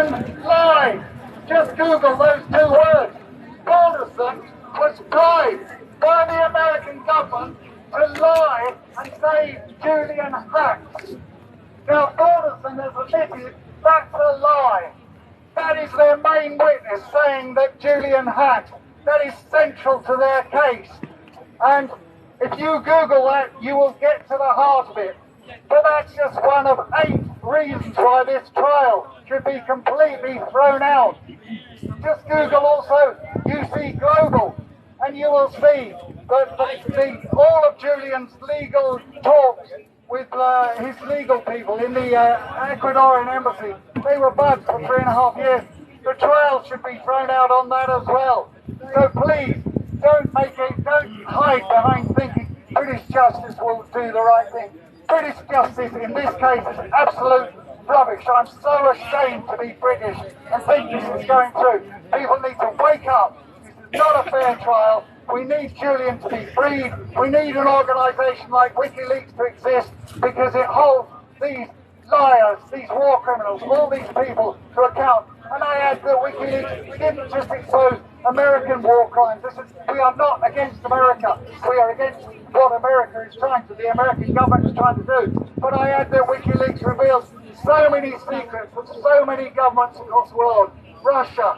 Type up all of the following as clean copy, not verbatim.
Balderson lied. Just Google those two words. Balderson was bribed by the American government to lie and say Julian hacked. Now, Balderson has admitted that's a lie. That is their main witness saying that Julian hacked. That is central to their case. And if you Google that, you will get to the heart of it. But that's just one of 8 reasons why this trial should be completely thrown out. Just Google also UC Global, and you will see that all of Julian's legal talks with his legal people in the Ecuadorian embassy, they were bugged for 3.5 years. The trial should be thrown out on that as well. So please, don't hide behind thinking British justice will do the right thing. British justice in this case is absolute rubbish. I'm so ashamed to be British and think this is going through. People need to wake up. This is not a fair trial. We need Julian to be freed. We need an organisation like WikiLeaks to exist because it holds these liars, these war criminals, all these people to account. And I add that WikiLeaks didn't just expose American war crimes. We are not against America. We are against what America is trying to do, the American government is trying to do. But I add that WikiLeaks reveals so many secrets of so many governments across the world. Russia,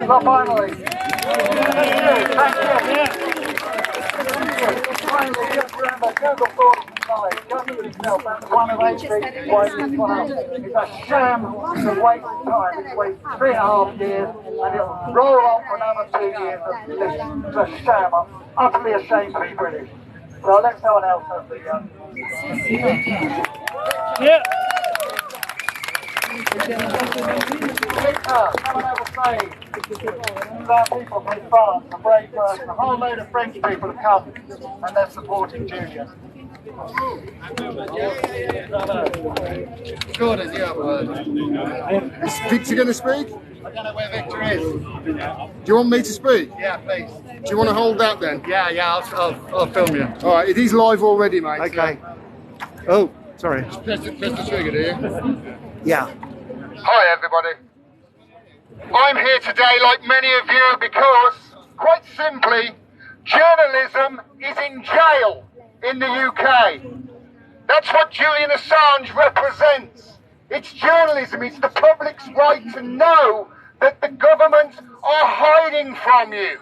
well, finally. Thank you. Finally, just remember, Google thought it was live. Google itself, that's one of 8 reasons why this one is a sham. It's a waste of time. It's wasted 3.5 years, and it'll roll on for another 2 years. It's a sham. I'm utterly ashamed to be British. So let someone else have the... Yeah. Someone ever say about people from France, a brave person, a whole load of French people have come and they're supporting Julian. Gordon, you have a word. Is Victor going to speak? I don't know where Victor is. Do you want me to speak? Yeah, please. Do you want to hold that then? Yeah, I'll film you. All right, it is live already, mate. Okay. Oh, sorry. Press the trigger, do you? Yeah. Hi, everybody. I'm here today, like many of you, because, quite simply, journalism is in jail in the UK. That's what Julian Assange represents. It's journalism. It's the public's right to know that the government are hiding from you.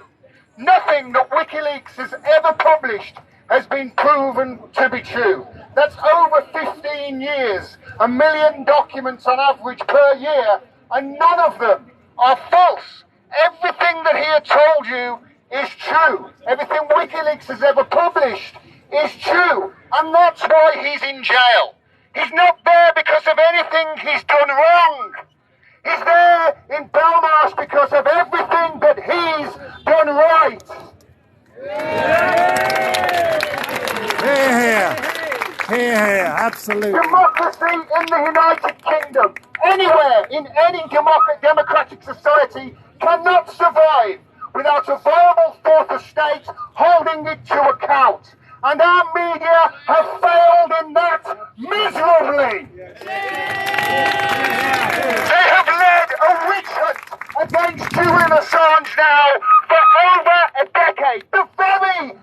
Nothing that WikiLeaks has ever published has been proven to be true. That's over 15 years, 1 million documents on average per year, and none of them are false. Everything that he had told you is true. Everything WikiLeaks has ever published is true, and that's why he's in jail. He's not there because of anything he's done wrong. He's there in Belmarsh because of everything that he's done right. Here, absolutely. Democracy in the United Kingdom, anywhere in any democratic society, cannot survive without a viable fourth estate holding it to account. And our media have failed in that miserably. They have led a witch hunt against Julian Assange now for over a decade. The very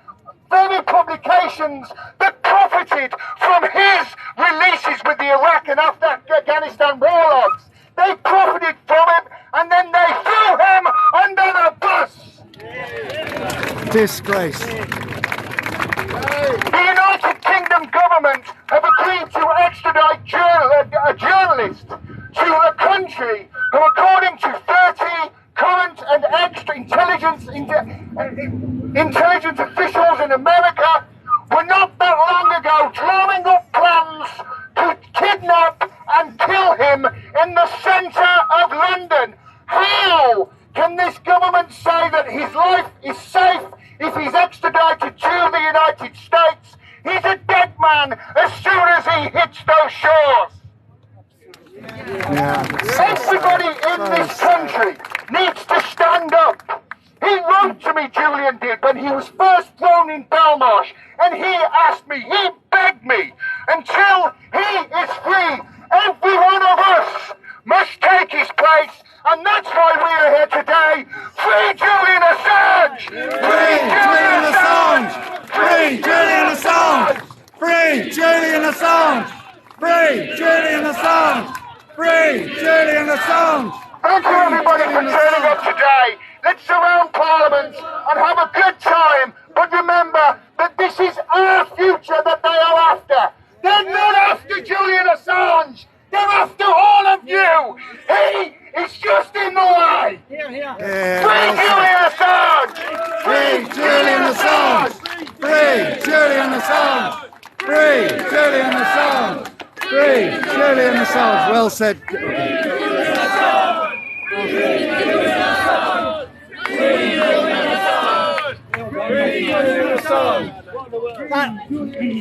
publications that profited from his release bases with the Iraq and Afghanistan warlords. They profited from him and then they threw him under the bus. Disgrace. The United Kingdom government have agreed to extradite a journalist to a country who, according to 30 current and extra intelligence officials in America, were not that long ago drawing up plans to kidnap and kill him in the centre of London. How can this government say that his life is safe if he's extradited to the United States? He's a dead man as soon as he hits those shores. Yeah. Everybody in this country needs to stand up. He wrote to me, Julian did, when he was first thrown in Belmarsh, and he asked me, he begged me, until he is free, every one of us must take his place, and that's why we are here today. Free Julian Assange! Free Julian Assange! Free Julian Assange! Free Julian Assange! Free Julian Assange! Free Julian Assange! Thank you everybody for turning up today. Let's surround Parliament and have a good time. But remember that this is our future that they are after. They're not after Julian Assange. They're after all of you. He is just in the way. Yeah, Free Julian Assange! Free Julian Assange! Free Julian Assange! Free Julian Assange! Free Julian Assange! Well said.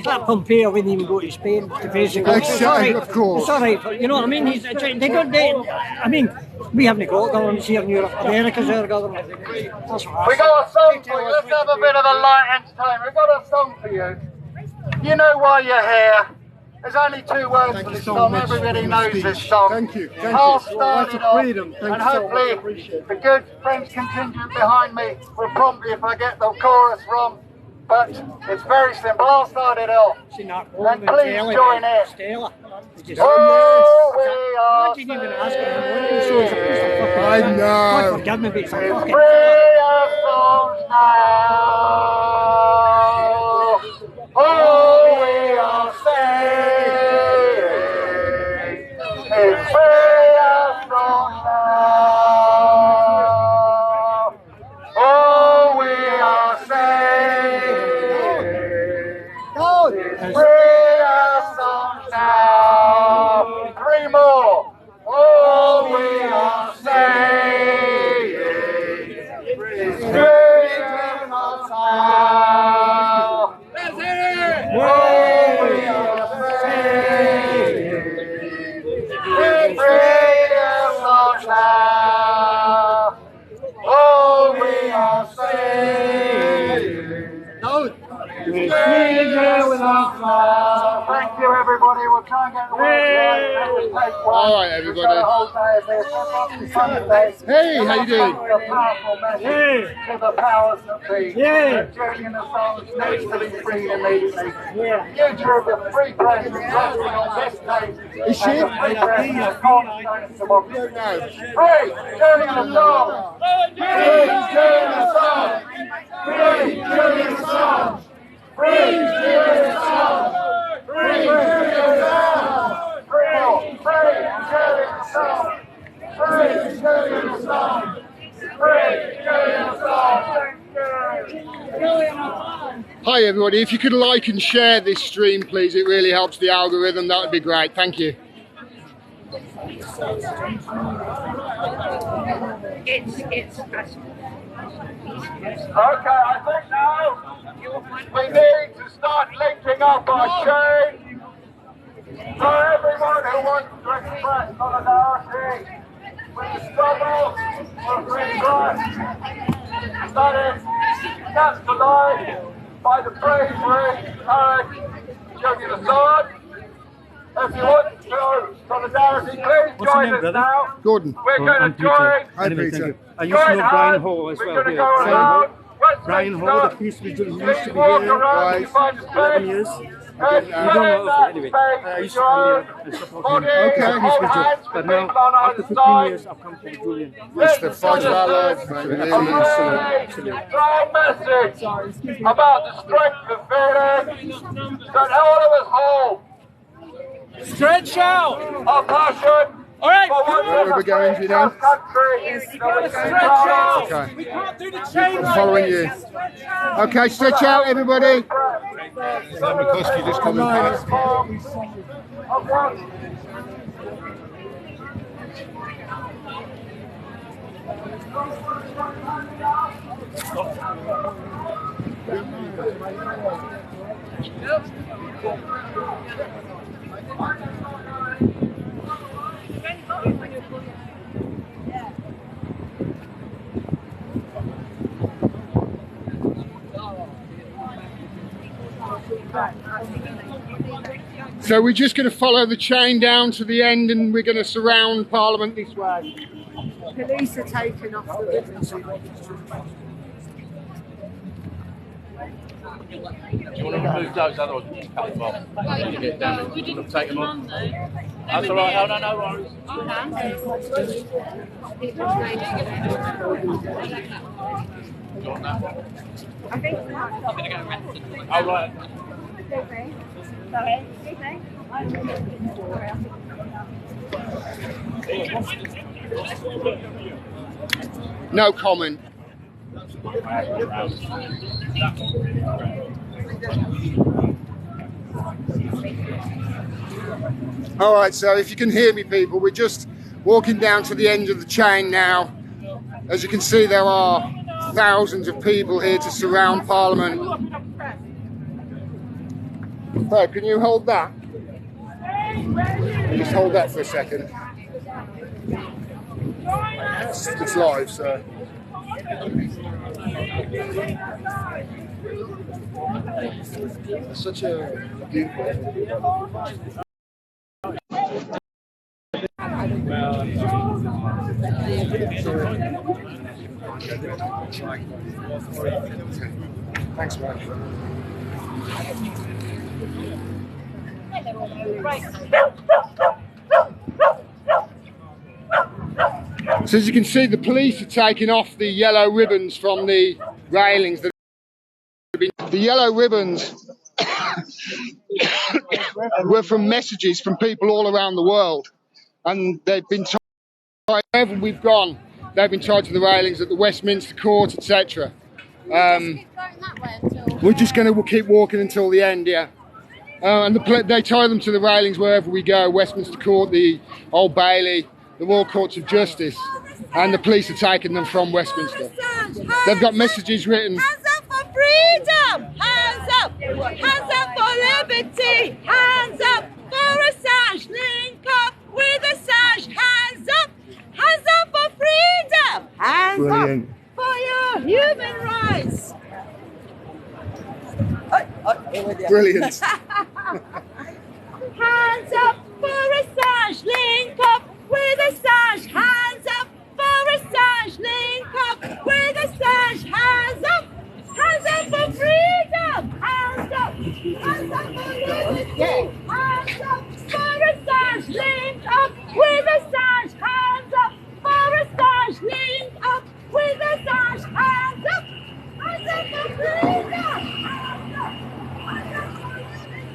That Pompeo wouldn't even go to Spain to face it. It's all right. Of course. It's all right. You know what I mean? I mean, we haven't got governments here in Europe. America's our government. That's what We got a song for you. Let's have a bit of a light entertainment. We got a song for you. You know why you're here. There's only two words for this song. Everybody knows this song. Thank you. I'll start it off, freedom. Thank and you so much. hopefully Appreciate it. the good French contingent behind me will prompt me if I get the chorus wrong. But it's very simple. I'll start it off. And please join in. Stella. Oh, we are I didn't even ask him. So it's a piece of fucking. I know. God forgive me, but it's a free fucking. of songs now. Oh, we are saying it's free of songs now. Oh, we are saying it's free of songs now. Three more. Oh, we are saying it's free of songs now. Oh, we are saying it's free of songs now. Oh, we are saying thank you, everybody. We'll try and get the words right. All right, everybody. Hey, how you doing? A powerful message to the powers that be. That Julian Assange needs to be freed immediately. The future of the free press is resting on this case. Is she? And the free press is a cornerstone of democracy. Free Julian Assange! Free Julian Assange! Free Julian Assange! Free Julian Assange! Free Julian Assange! Free Julian Assange! Free Julian Assange! Free Julian Assange! Hi everybody, if you could like and share this stream please, it really helps the algorithm, that would be great, thank you. Okay, I think now we need to start linking up our chain. So everyone who wants to express solidarity with the struggle for free press, that is capitalized by the bravery, courage, Julian Assange. If you want to show solidarity, please join us now. Gordon. We're going to join. Hi Peter. I used to know Brian Hall as We're well. going to Here. go around. Brian Hall, the piece we used to be Please walk here. around and find a 11 space. years. And I spend don't that anyway. space I with used to come your here and support body, him. Okay. hold hands with But now, people on after either 15 side. years, I've come to the Julian. It's the fight of our lives, mate. It A really is. really strong message about the strength of feeling that all of us hold. Stretch out! Our passion All right, for come Where one are we going, do you know? country. You gotta stretch out! Okay. We can't do the chain I'm like following this. you. Stretch out! Okay, stretch out, everybody. just coming past. Of what So we're just going to follow the chain down to the end and we're going to surround Parliament this way. Police are taking off the ribbons. Do you want to remove those? Otherwise, we can cut them off. You get damaged. We didn't Take them put on. though. That's all right. Oh, no worries. Do you want that one? I think so. I'm going to go arrested. Oh, right. Sorry. No comment. All right, so if you can hear me, people, we're just walking down to the end of the chain now. As you can see, there are thousands of people here to surround Parliament. Fred, can you hold that? Just hold that for a second. It's live, so. It's such a beautiful. Thanks, man. So as you can see, the police are taking off the yellow ribbons from the railings. The yellow ribbons were from messages from people all around the world, and they've been tied wherever we've gone. They've been tied to the railings at the Westminster Court, etc. We're just going to keep walking until the end, yeah. And they tie them to the railings wherever we go: Westminster Court, the Old Bailey, the Royal Courts of Justice, and the police are taking them from Westminster. They've got messages written. Hands up for freedom! Hands up! Hands up for liberty! Hands up for Assange! Link up with Assange! Hands up! Hands up for freedom! Hands Brilliant. up for your human rights! Brilliant. Hands up for Assange! Link up with Assange! Hands up for Assange! Link up with Assange! Hands up! Hands up for freedom! Hands up! Hands up for liberty! Hands up for Assange! Link up with Assange! Hands up for Assange! Link up with Assange! Hands up! Hands up for freedom! Hands up! Hands up for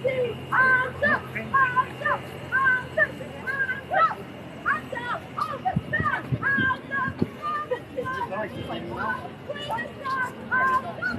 liberty! Hands up! Hands up! Hands up! Hands up! Hands up! Oh, Assange! Hands up! Hands up! With Assange! Hands up!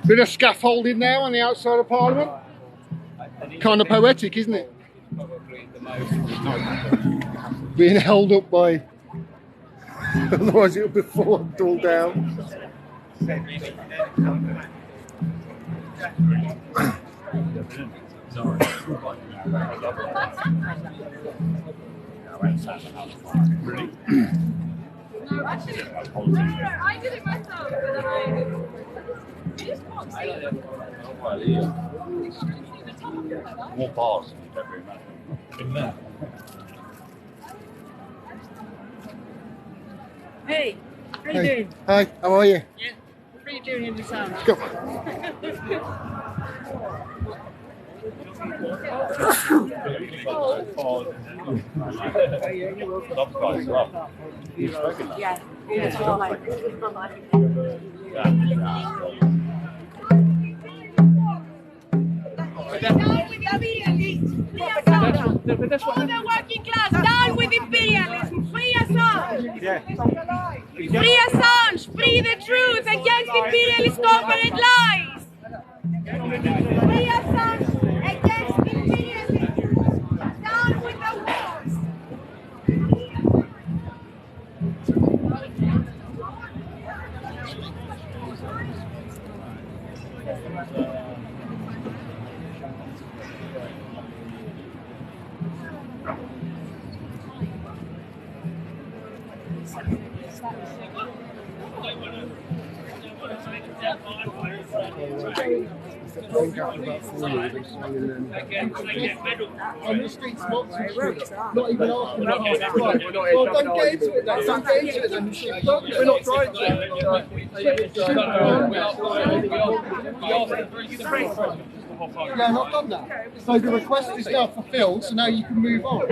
Bit of scaffolding there on the outside of Parliament. Kind of poetic, isn't it? being held up by, otherwise it'll be falling all down. Really? No, actually, no, I did it myself, but then I just can't see it. More bars, you don't really imagine. Hey, how you Hey. doing? Hi, how are you? Yeah. What are you doing in the sun? Go. Yeah. It's more like Down with imperialism! Free Assange! All the working class, down with imperialism! Free Assange! Free Assange! Free the truth against imperialist corporate lies! Free Assange against imperialism! Down with the wars! On the streets, not even asking about well, don't get into it then. Don't get into it then. We're not trying to. Yeah, not done that. So the request is now fulfilled, so now you can move on.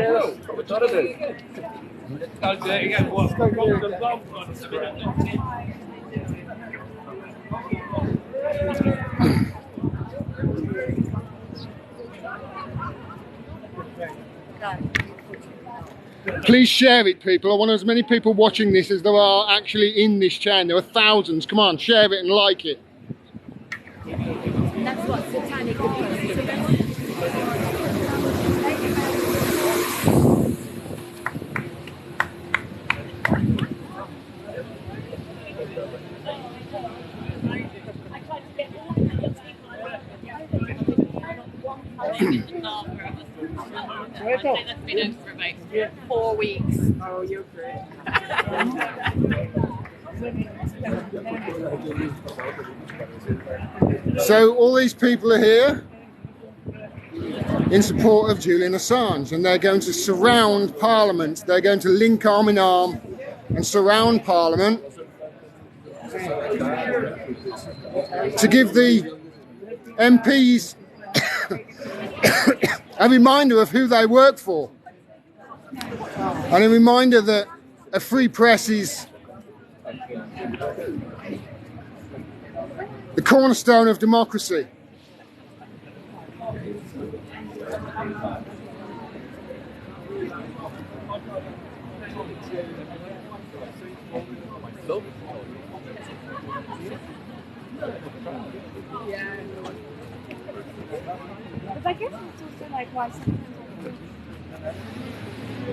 Please share it, people. I want as many people watching this as there are actually in this chain. There are thousands. Come on, share it and like it. that's what satanic abuse is. That's been over for about 4 weeks. Oh, you're great. So all these people are here in support of Julian Assange, and they're going to surround Parliament. They're going to link arm in arm and surround Parliament to give the MPs a reminder of who they work for, and a reminder that a free press is the cornerstone of democracy. But I guess it's also like why sometimes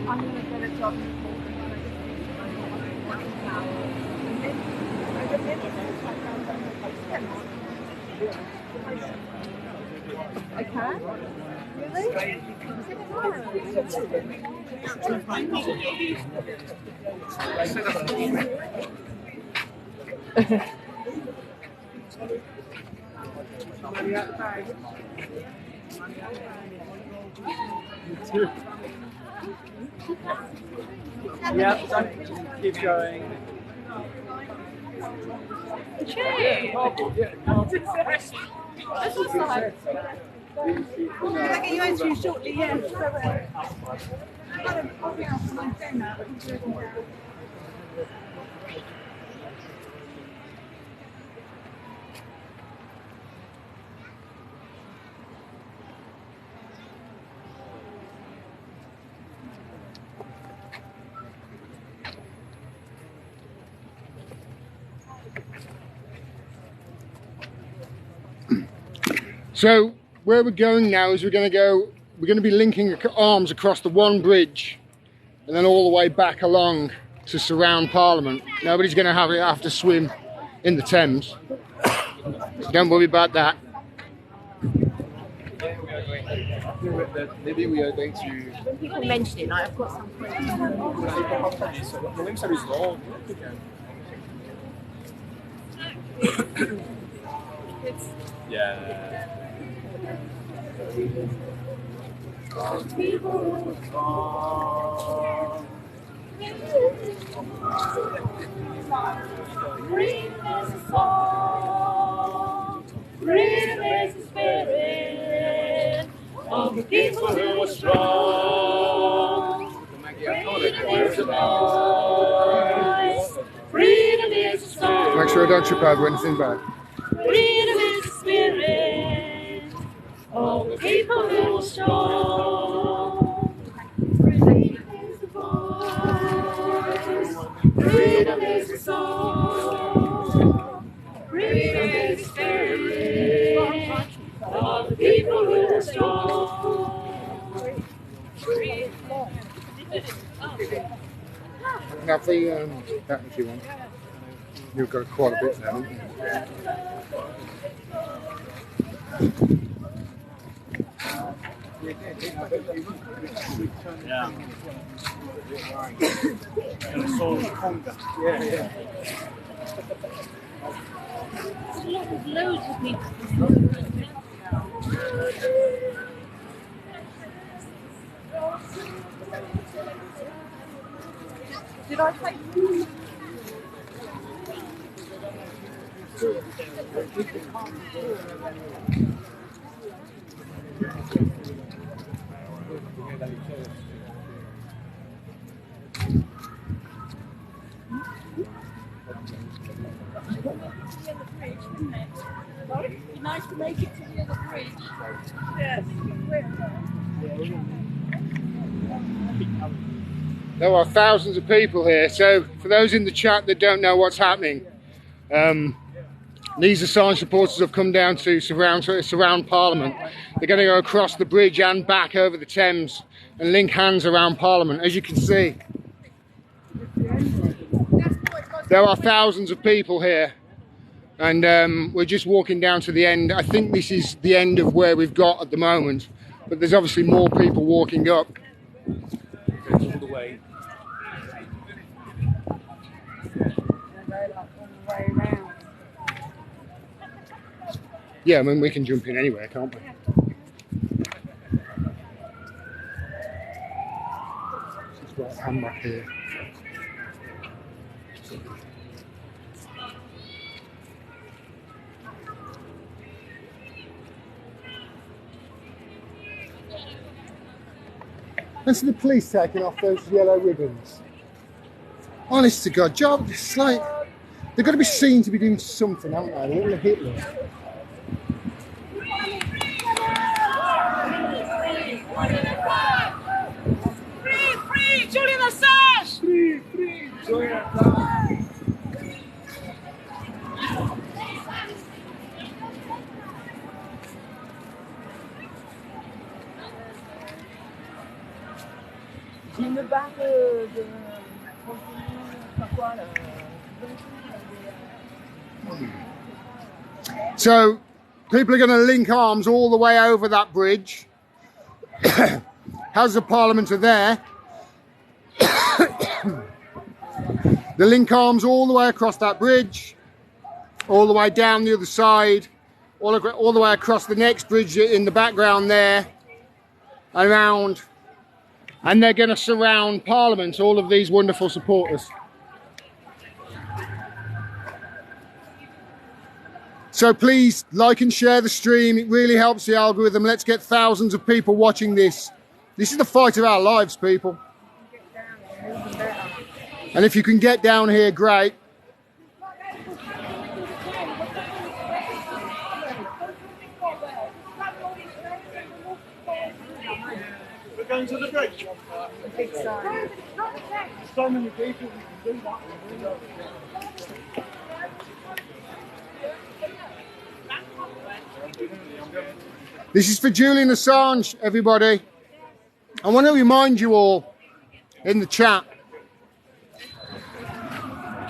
I'm going to get a job in I can? Yeah, keep going. Cheers! This was like... I'll get you into shortly, yeah. So where we're going now is we're going to go we're going to be linking arms across the one bridge and then all the way back along to surround Parliament. Nobody's going to have to swim in the Thames. So don't worry about that. Maybe we are going to. When people mention it, like I've got some The links are small. Yeah. Freedom is a song, freedom is the spirit of the people who are strong. Freedom is a voice, freedom is a song. Make sure I don't trip over anything bad. Freedom is the spirit of the people who are strong. Freedom is the voice, freedom is the song. Freedom is the spirit of the people who are strong. Have the that if you want. You've got quite a bit there, haven't you? Yeah. And it's all conga. Yeah. Loads of people. Did I take? It'd be nice to make it to the other bridge. Yes. There are thousands of people here, so for those in the chat that don't know what's happening, these Assange supporters have come down to surround Parliament. They're going to go across the bridge and back over the Thames and link hands around Parliament. As you can see, there are thousands of people here, and we're just walking down to the end. I think this is the end of where we've got at the moment, but there's obviously more people walking up. All the way. Yeah, I mean, we can jump in anywhere, can't we? Just got a hammock here. And so the police taking off those yellow ribbons. Honest to God, job, it's like, they've got to be seen to be doing something, haven't they? The little Hitler. Free, Julian Assange! Free, Julian Assange. Je me barre de quoi là. So, people are going to link arms all the way over that bridge. Houses of Parliament are there. The link arms all the way across that bridge, all the way down the other side, all the way across the next bridge in the background there, around. And they're going to surround Parliament, all of these wonderful supporters. So please like and share the stream. It really helps the algorithm. Let's get thousands of people watching this. This is the fight of our lives, people. And if you can get down here, great. We're going to the bridge. So many people, we can do that. This is for Julian Assange, everybody. I want to remind you all in the chat,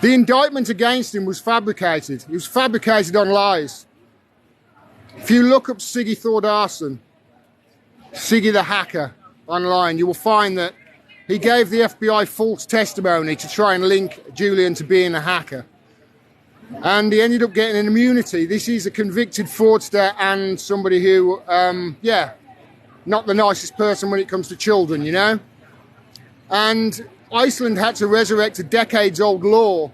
the indictment against him was fabricated. It was fabricated on lies. If you look up Siggy Thordarson, Siggy the hacker, online, you will find that he gave the FBI false testimony to try and link Julian to being a hacker. And he ended up getting an immunity. This is a convicted fraudster and somebody who, not the nicest person when it comes to children, you know? And Iceland had to resurrect a decades-old law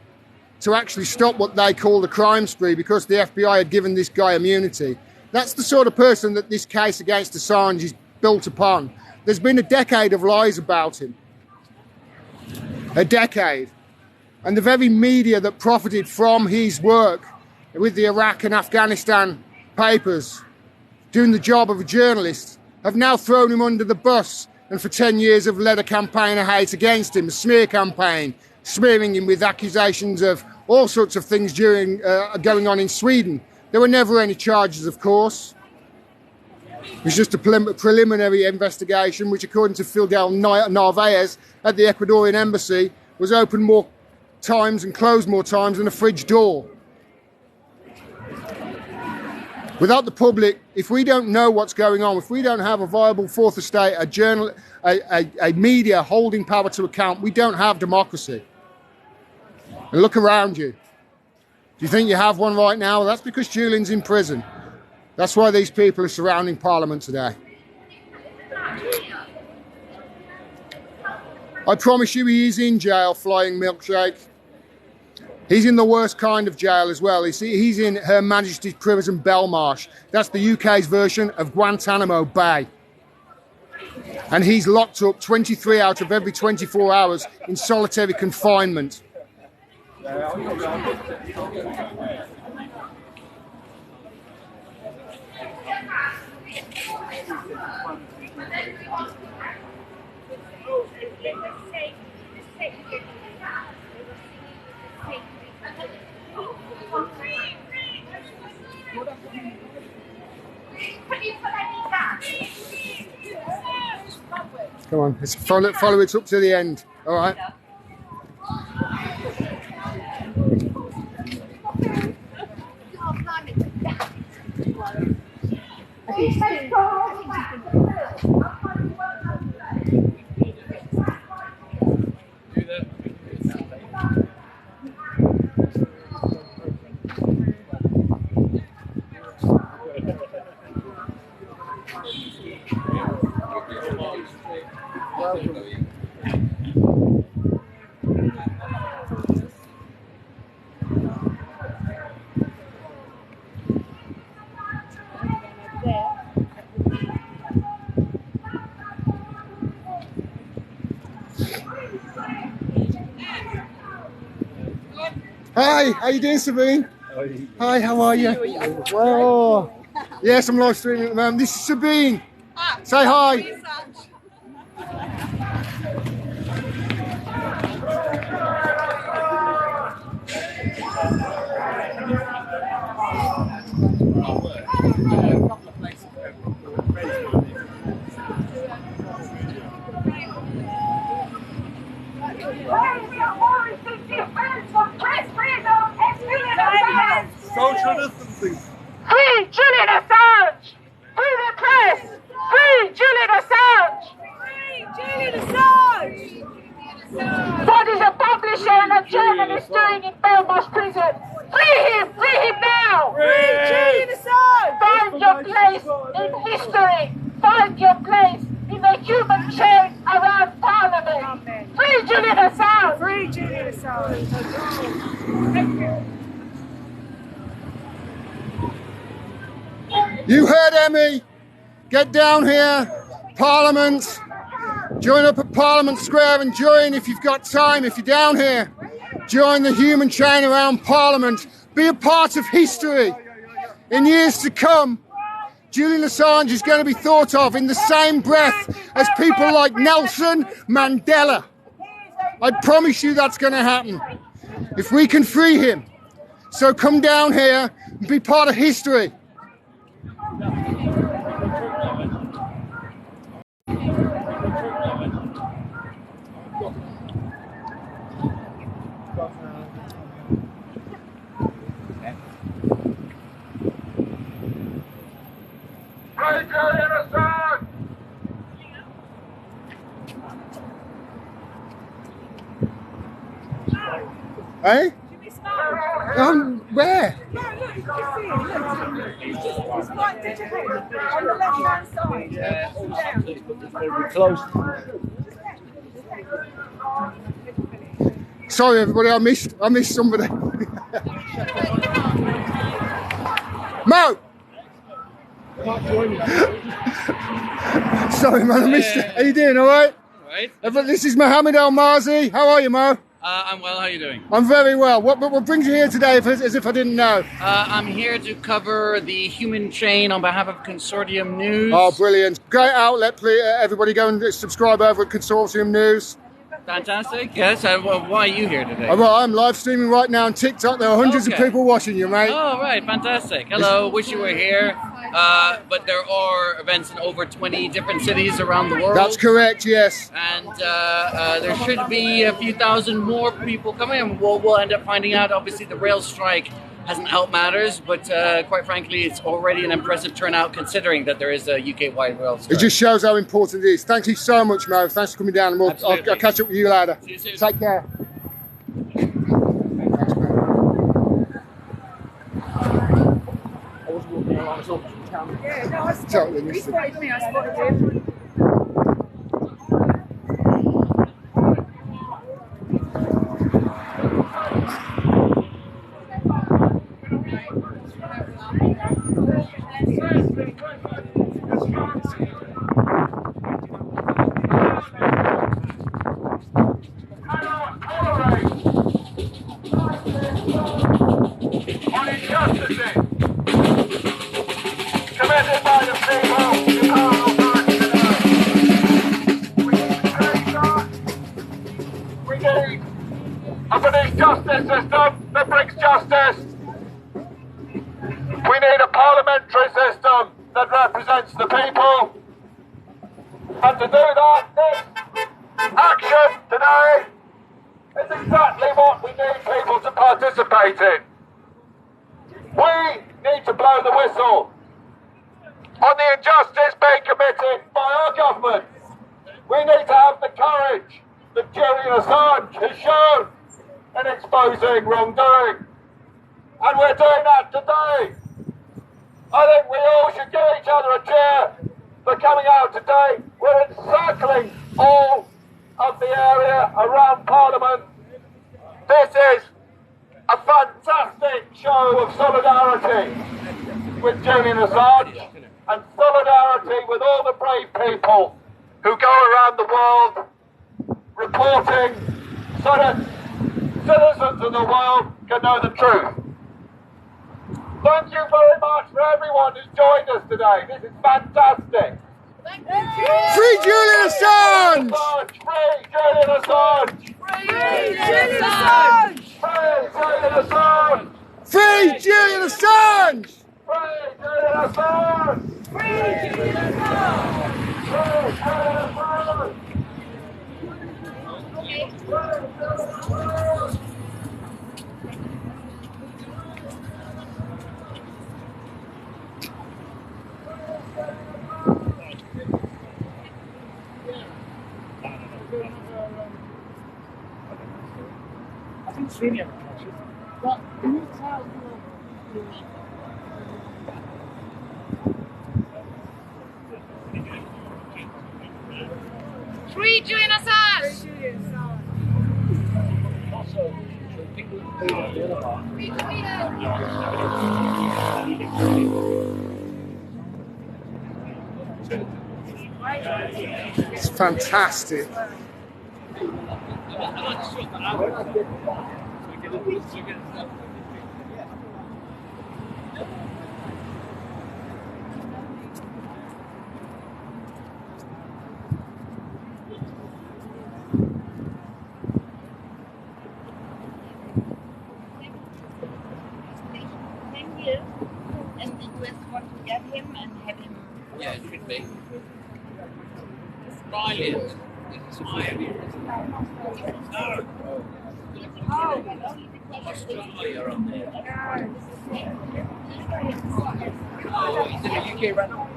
to actually stop what they called a crime spree because the FBI had given this guy immunity. That's the sort of person that this case against Assange is built upon. There's been a decade of lies about him. A decade. And the very media that profited from his work with the Iraq and Afghanistan papers, doing the job of a journalist, have now thrown him under the bus and for 10 years have led a campaign of hate against him, a smear campaign, smearing him with accusations of all sorts of things going on in Sweden. There were never any charges, of course. It was just a preliminary investigation, which, according to Fidel Narvaez at the Ecuadorian embassy, was open more times and closed more times than a fridge door. Without the public, if we don't know what's going on, if we don't have a viable fourth estate, a media holding power to account, we don't have democracy. And look around you. Do you think you have one right now? Well, that's because Julian's in prison. That's why these people are surrounding Parliament today. I promise you he is in jail, Flying Milkshake. He's in the worst kind of jail as well. He's in Her Majesty's Prison Belmarsh. That's the UK's version of Guantanamo Bay. And he's locked up 23 out of every 24 hours in solitary confinement. Come on, let's follow it up to the end. All right. Hi, how you doing, Sabine? Hi, how are you? Oh, yes, I'm live streaming at the moment. This is Sabine. Say hi. Social distancing. Free Julian Assange! Free the press! Free Julian Assange! Free Julian Assange! What is a publisher and a journalist doing in Belmarsh prison? Free him now! Free Julian Assange! Find your place in history! Find your place in the human chain around Parliament! Free Julian Assange! Free Julian Assange! Thank you. You heard Emmy. Get down here. Parliament. Join up at Parliament Square and join if you've got time. If you're down here, join the human chain around Parliament. Be a part of history. In years to come, Julian Assange is going to be thought of in the same breath as people like Nelson Mandela. I promise you that's going to happen if we can free him. So come down here and be part of history. Free Julian Assange! Eh? Where? It's right digital on the left-hand side. Yeah, it's very close. Sorry, everybody, I missed somebody. Mo! Sorry, man, I missed it. How you doing, all right? Right. This is Mohammed Al Marzi. How are you, Mo? I'm well. How are you doing? I'm very well. What brings you here today, as if I didn't know? I'm here to cover the human chain on behalf of Consortium News. Oh, brilliant. Great outlet. Please, everybody go and subscribe over at Consortium News. Fantastic. Yes. Well, why are you here today? Well, I'm live streaming right now on TikTok. There are hundreds of people watching you, mate. Oh, right. Fantastic. Hello. Wish you were here. But there are events in over 20 different cities around the world. That's correct, yes. And there should be a few thousand more people coming. And we'll end up finding out. Obviously, the rail strike hasn't helped matters, but quite frankly, it's already an impressive turnout considering that there is a UK-wide rail strike. It just shows how important it is. Thank you so much, Mo. Thanks for coming down. And I'll catch up with you later. See you soon. Take care. Yeah, no, I spotted him. He spotted me, I spotted him. On injustices committed by the people who can't authority today. We need to change that. We need a British justice system that brings justice. We need a parliamentary system that represents the people. And to do that, this action today is exactly what we need people to participate in. We need to blow the whistle on the injustice being committed by our government. We need to have the courage that Julian Assange has shown in exposing wrongdoing. And we're doing that today. I think we all should give each other a cheer for coming out today. We're encircling all of the area around Parliament. This is a fantastic show of solidarity with Julian Assange and solidarity with all the brave people who go around the world reporting so that citizens of the world can know the truth. Thank you very much for everyone who's joined us today. This is fantastic. Free Julian Assange! Free Julian Assange! Free Julian Assange! Free Julian Assange! Free Julian Assange! Free Julian Assange! Free Julian Assange! Free Julian Assange! I think Sweden. But can you tell Free Julian Assange! Free Julian! It's fantastic. And the US want to get him and have him. Yeah, it should be. Brilliant. It's my idea. Oh, he's in the UK right now.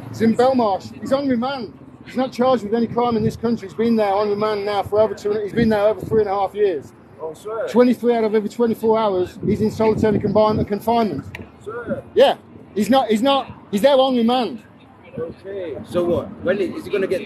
He's in Belmarsh. He's on remand. He's not charged with any crime in this country. He's been there on remand now for over he's been there over 3.5 years. Oh, sir. 23 out of every 24 hours, he's in solitary confinement. Sir. Yeah, he's there on remand. Okay. So what? When is he going to get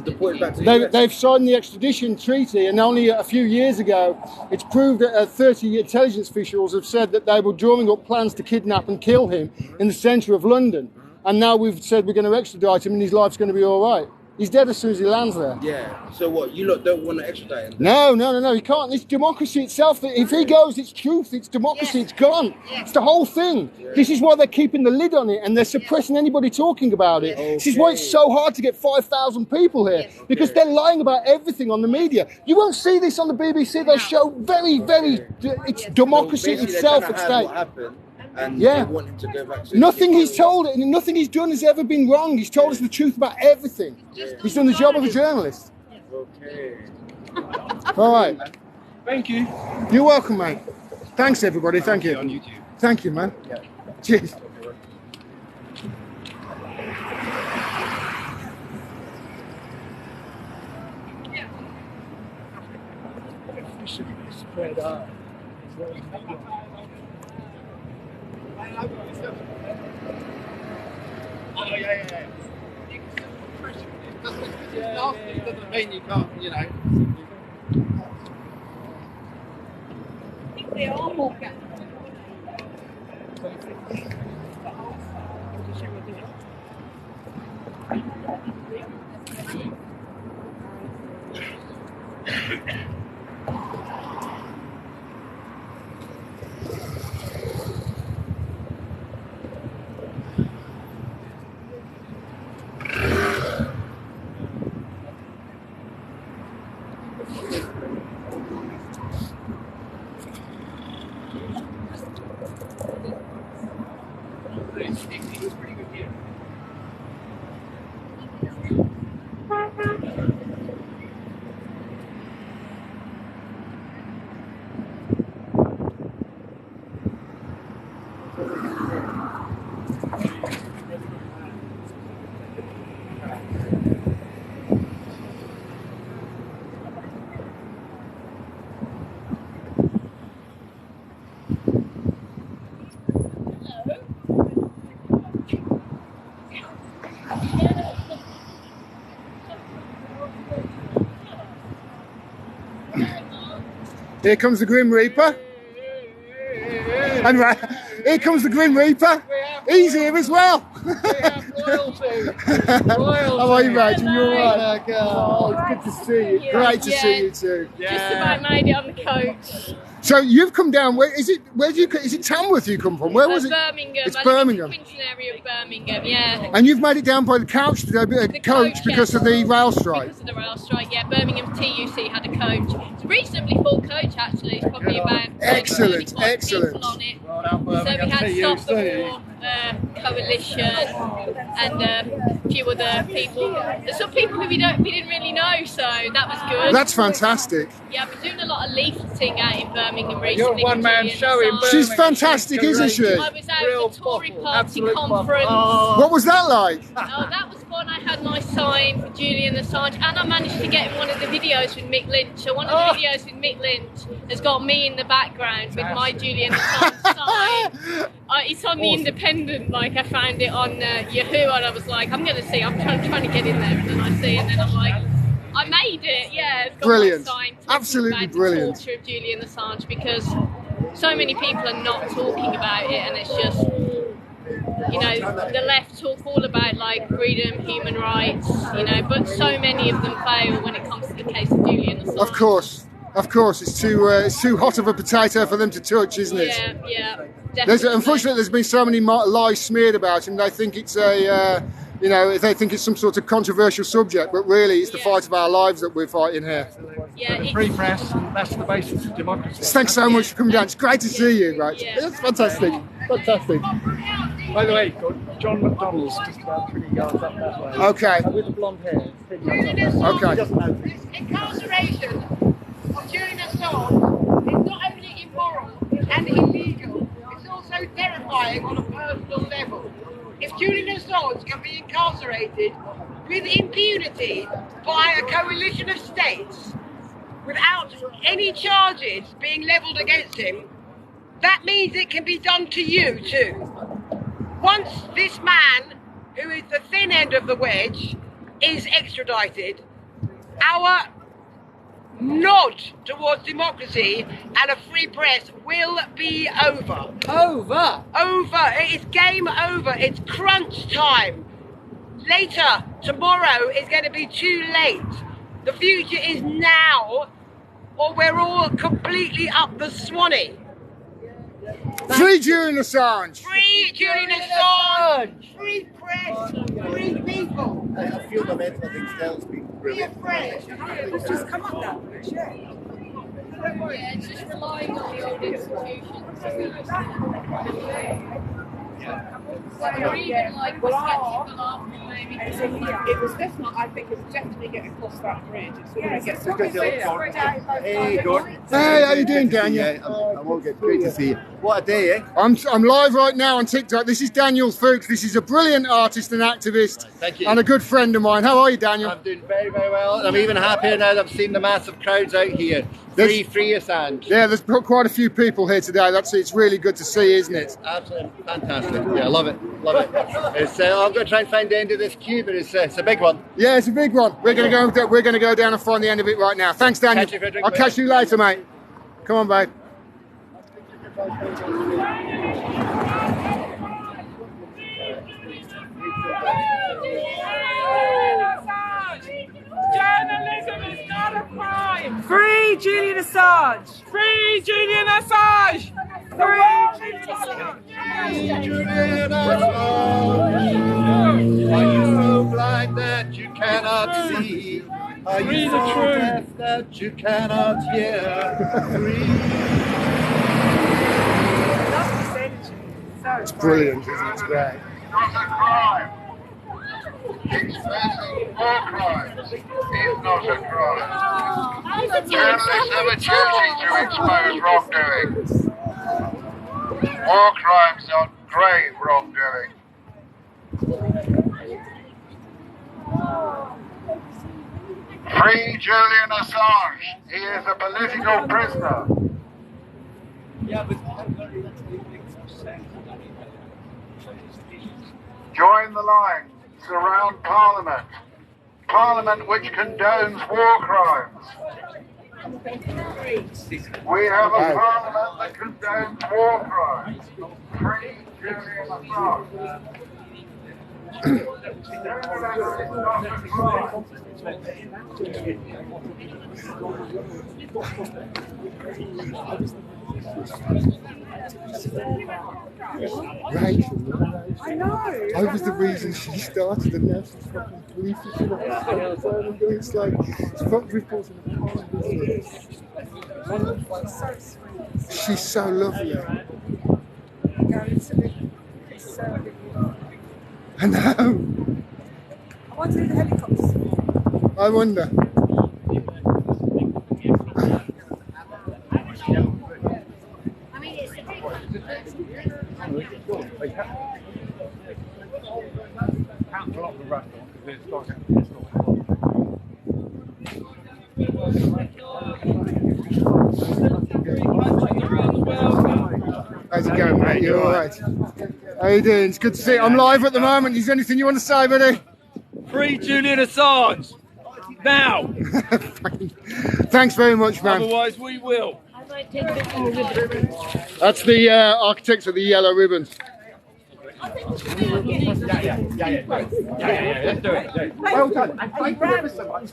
deported back to the US? They've signed the extradition treaty, and only a few years ago, it's proved that 30 intelligence officials have said that they were drawing up plans to kidnap and kill him in the centre of London. And now we've said we're going to extradite him and his life's going to be all right. He's dead as soon as he lands there. Yeah. So what? You lot don't want to extradite him? No. He can't. It's democracy itself. If he goes, it's truth. It's democracy. It's gone. It's the whole thing. This is why they're keeping the lid on it and they're suppressing anybody talking about it. This is why it's so hard to get 5,000 people here, because they're lying about everything on the media. You won't see this on the BBC. They show it's democracy itself at stake. What happened? And they want him to go back to nothing he's told and nothing he's done has ever been wrong. He's told us the truth about everything. He's done the job of a journalist. Okay. All right. Thank you. You're welcome, mate. Thanks, everybody. Thank you. On YouTube. Thank you, man. Yeah. Cheers. Spread out. Oh, yeah. It doesn't mean you can't, you know. I think they are more gas. Here comes the Grim Reaper. And here comes the Grim Reaper. He's here as well. Royalty. How are you, mate? You're all right? Oh, it's good to see you. Great to see you too. Just about made it on the coach. So you've come down. Is it Tamworth you come from? Where was it? Birmingham. It's Birmingham. The Quinton area of Birmingham, yeah. And you've made it down by the coach because of the rail strike. Because of the rail strike, yeah. Birmingham TUC had a coach. It's a reasonably full coach actually. It's probably about excellent. people on it. So we had Stop the War Coalition and a few other people. There's some people who we didn't really know, so that was good. That's fantastic. Yeah, I've been doing a lot of leafleting out in Birmingham recently. You're a one-man show in Birmingham. She's fantastic, isn't she? I was out at the Tory Party conference. What was that like? Oh, that was fun. I had nice sign for Julian Assange, and I managed to get in one of the videos with Mick Lynch. So one of the videos with Mick Lynch has got me in the background with my Julian Assange sign. It's on the Independent. Like I found it on Yahoo, and I was like, I'm gonna see. I'm trying to get in there, and then I see, and then I'm like, I made it. Yeah, it's got brilliant. my sign. Absolutely brilliant. The torture of Julian Assange, because so many people are not talking about it, and it's just, you know, the left talk all about like freedom, human rights, you know, but so many of them fail when it comes to the case of Julian Assange. Of course, it's too hot of a potato for them to touch, isn't it? Yeah. Unfortunately, there's been so many lies smeared about him. They think it's they think it's some sort of controversial subject, but really, it's the fight of our lives that we're fighting here. Yeah, free press, and that's the basis of democracy. Thanks so much for coming down. It's great to see you, right? It's fantastic. By the way, John McDonald's just about 3 yards up that way. Okay. With the blonde hair. Okay. This incarceration of Julian Assange is not only immoral and illegal, it's also terrifying on a personal level. If Julian Assange can be incarcerated with impunity by a coalition of states without any charges being levelled against him, that means it can be done to you too. Once this man, who is the thin end of the wedge, is extradited, our nod towards democracy and a free press will be over. Over? Over. It is game over. It's crunch time. Later, tomorrow is going to be too late. The future is now, or we're all completely up the swanny. Free Julian Assange! Free Julian Assange! Free press! Free people! A few momentum things tells me. Be afraid! It's just come up that much, yeah. Yeah, it's just relying on the old institutions. Or even like the sketches after maybe. It was definitely, I think it was definitely getting across that bridge. It's when it gets Hey, Gordon. Hey, how you doing, Daniel? I'm all good. Great to see you. What a day, eh? I'm live right now on TikTok. This is Daniel Fuchs. This is a brilliant artist and activist. Thank you. And a good friend of mine. How are you, Daniel? I'm doing very, very well. And I'm even happier now that I've seen the massive crowds out here. Free Assange. Yeah, there's quite a few people here today. It's really good to see, isn't it? Absolutely fantastic. Yeah, I love it. Love it. It's, I'm going to try and find the end of this queue, but it's a big one. Yeah, it's a big one. We're going to go down and find the end of it right now. Thanks, Daniel. Catch you for a drink, I'll catch you later, mate. Come on, babe. Journalism is not a crime! Free Julian Assange! Free Julian Assange! Free Julian Assange! Are you so blind that you cannot see? Are you so deaf that you cannot hear? It's brilliant, isn't it? It's great. Not a crime. Exposing war crimes is not a crime. Journalists have a duty to expose wrongdoing. War crimes are grave wrongdoing. Free Julian Assange. He is a political prisoner. Join the line. Surround Parliament. Parliament which condones war crimes. We have a Parliament that condones war crimes. Free Julian Assange. Rachel, I know. I was the reason she started, and now she's fucking briefing. It's like it's fucking reporting a She's so lovely. I know. I wonder who the helicopters. I wonder. How's it going, mate? You alright? How you doing? It's good to see you. I'm live at the moment. Is there anything you want to say, buddy? Free Julian Assange! Now! Thanks very much, man. Otherwise we will. That's the architects of the yellow ribbons. Let's do it. Well done. And thank you ever so much.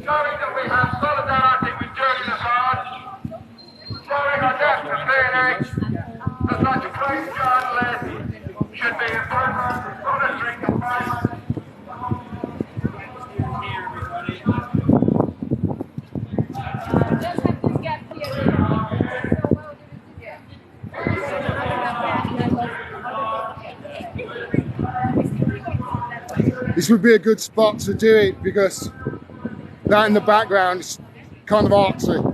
Showing that we have solidarity with Julian Assange, showing our depth of feeling that such a great journalist should be in prison, monitoring confinement. This would be a good spot to do it because that in the background is kind of artsy.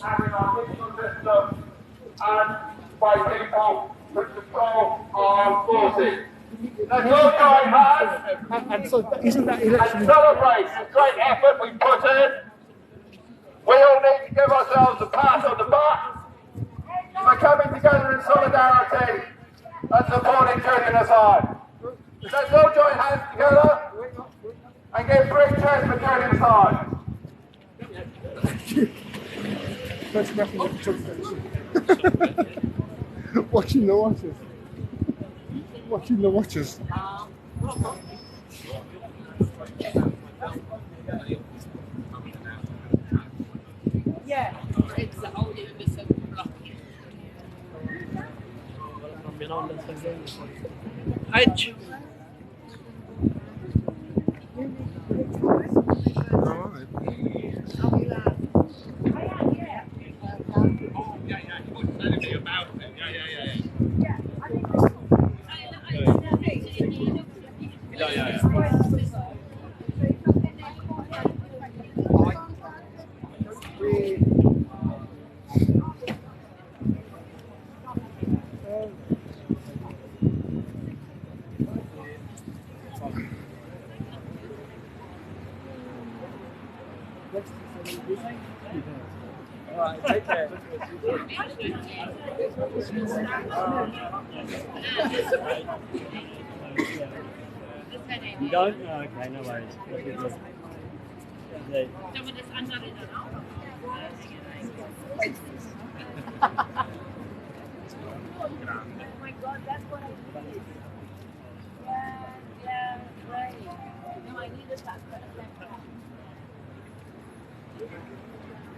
Having our legal system and by people who control our forces. That's all I have. And so, isn't that election? And celebrate the great effort we put in. We all need to give ourselves a pat on the back for coming together in solidarity and supporting Julian Assange. Let's all join hands together and give three cheers for Julian Assange. Watching the watchers. Watching the watchers. Yeah. Edge. Alright, take care. You don't? Oh, okay, no worries. Oh my God, that's what I need. Yeah, right. No, I need this back.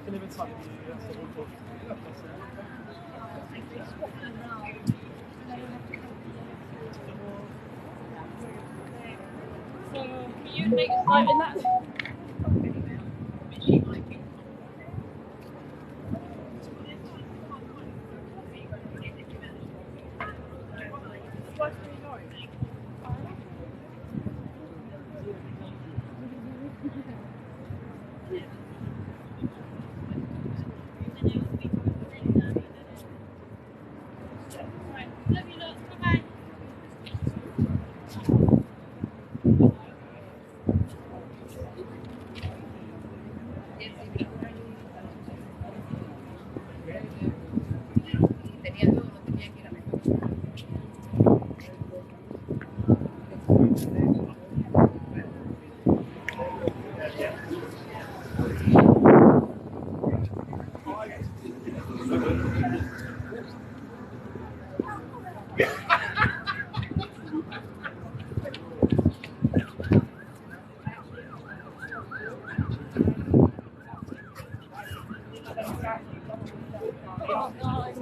Can even sign So, can you make a slide in that?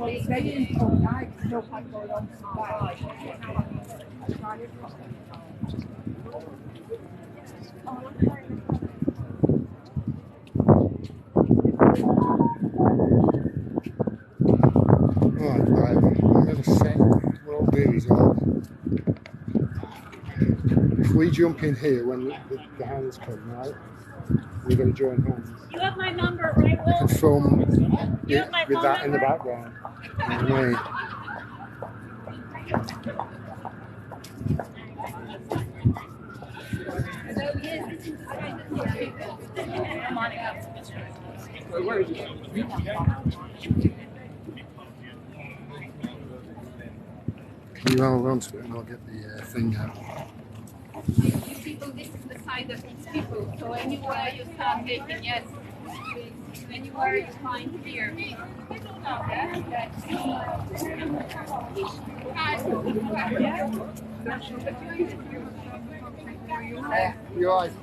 Right, I'm going to set what I'll do is if we jump in here when the hands come, right? We're going to join hands. You have my number, right, Will? And film You have my with phone that in the number? background. You know what I mean? Can you hold on to it and I'll get the thing out. People, this is the side of these people. So anywhere you start taking yes, anywhere you find fear. Your eyes.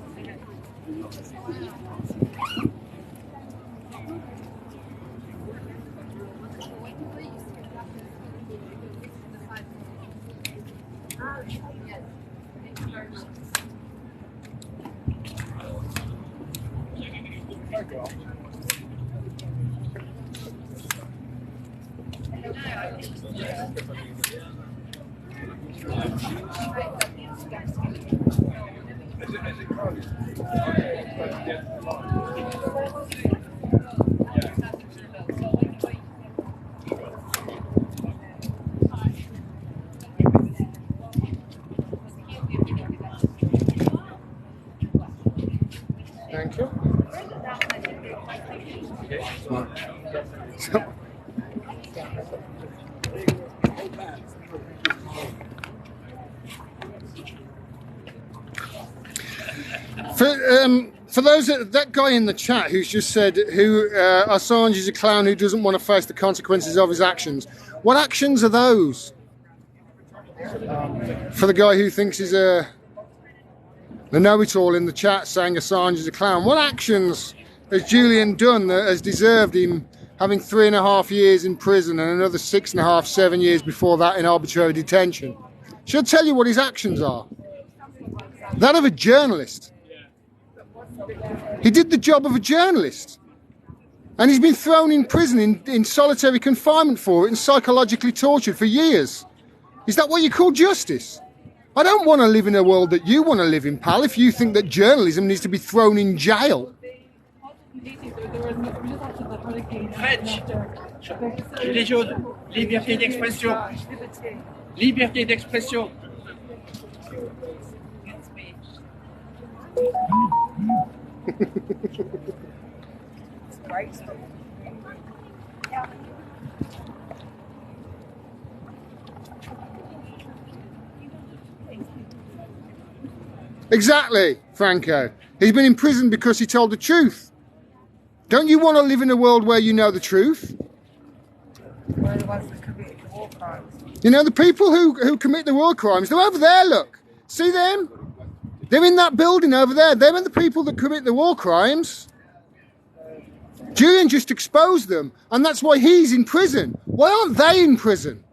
Thank you. For those that guy in the chat who's just said Assange is a clown who doesn't want to face the consequences of his actions. What actions are those? For the guy who thinks he's the know-it-all in the chat saying Assange is a clown, what actions has Julian done that has deserved him having 3.5 years in prison and another 6.5, 7 years before that in arbitrary detention? Should I tell you what his actions are? That of a journalist. He did the job of a journalist. And he's been thrown in prison in solitary confinement for it and psychologically tortured for years. Is that what you call justice? I don't want to live in a world that you want to live in, pal, if you think that journalism needs to be thrown in jail. Fetch. Gilets jaunes. Liberté d'expression. Liberté d'expression. Exactly, Franco. He's been in prison because he told the truth. Don't you want to live in a world where you know the truth? We're the ones that committed the war crimes. You know, the people who commit the war crimes, they're over there, look. See them? They're in that building over there. They're the people that commit the war crimes. Julian just exposed them, and that's why he's in prison. Why aren't they in prison?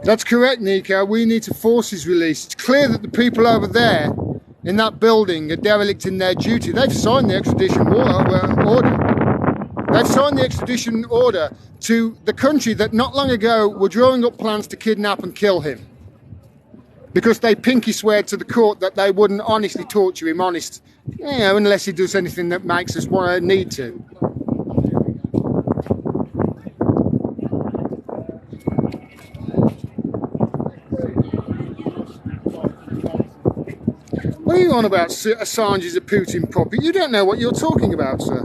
That's correct, Nico. We need to force his release. It's clear that the people over there in that building are derelict in their duty. They've signed the extradition order. They've signed the extradition order to the country that not long ago were drawing up plans to kidnap and kill him. Because they pinky swear to the court that they wouldn't honestly torture him, unless he does anything that makes us need to. What are you on about? Assange is a Putin puppet. You don't know what you're talking about, sir.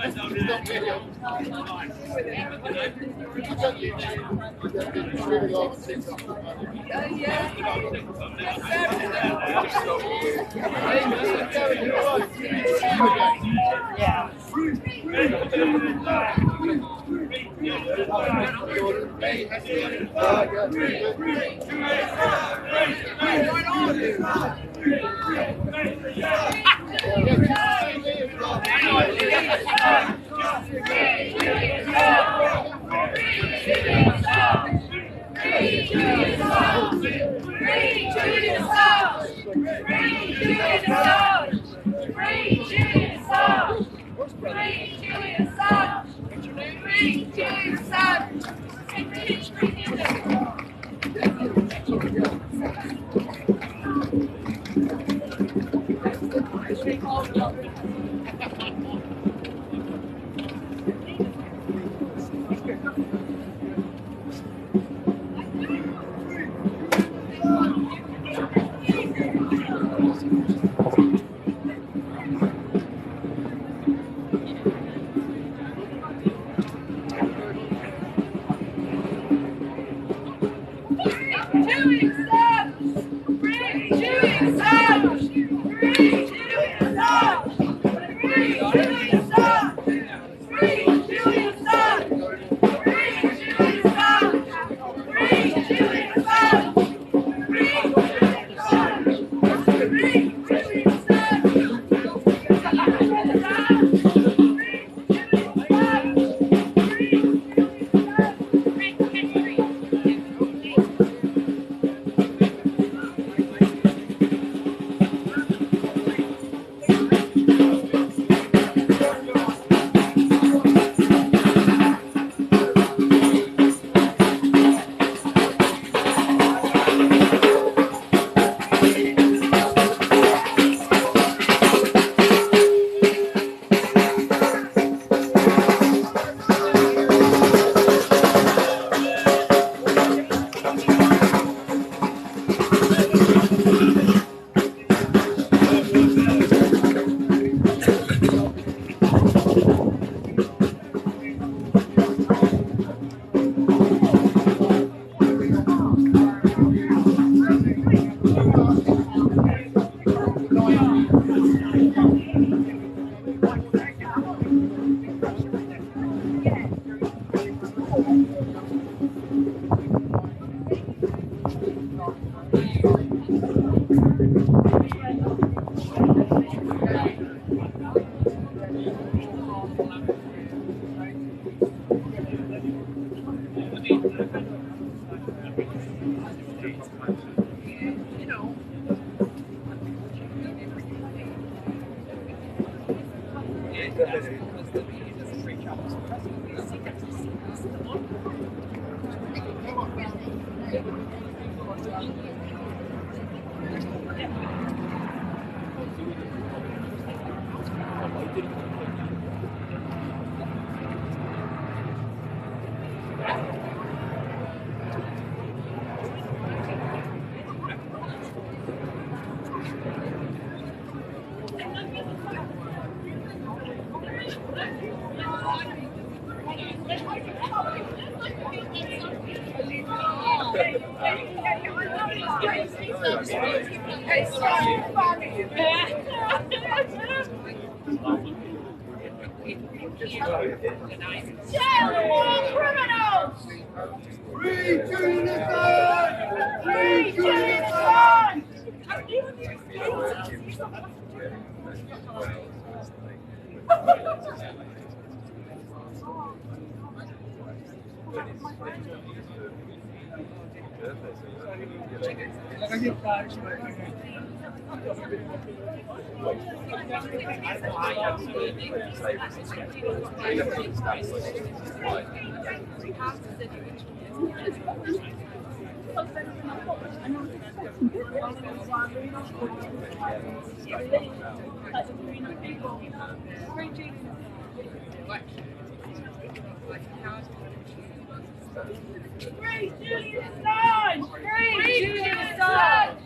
Free Julian Assange! Free Julian Assange!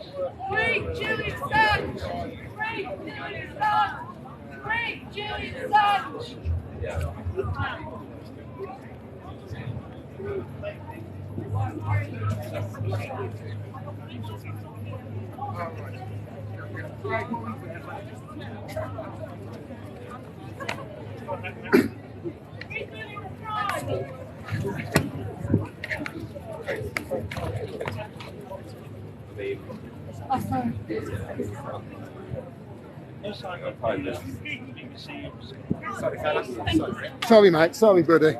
Free Julian Assange! Free Julian Assange! Free Julian Assange! Sorry, mate. Sorry, buddy.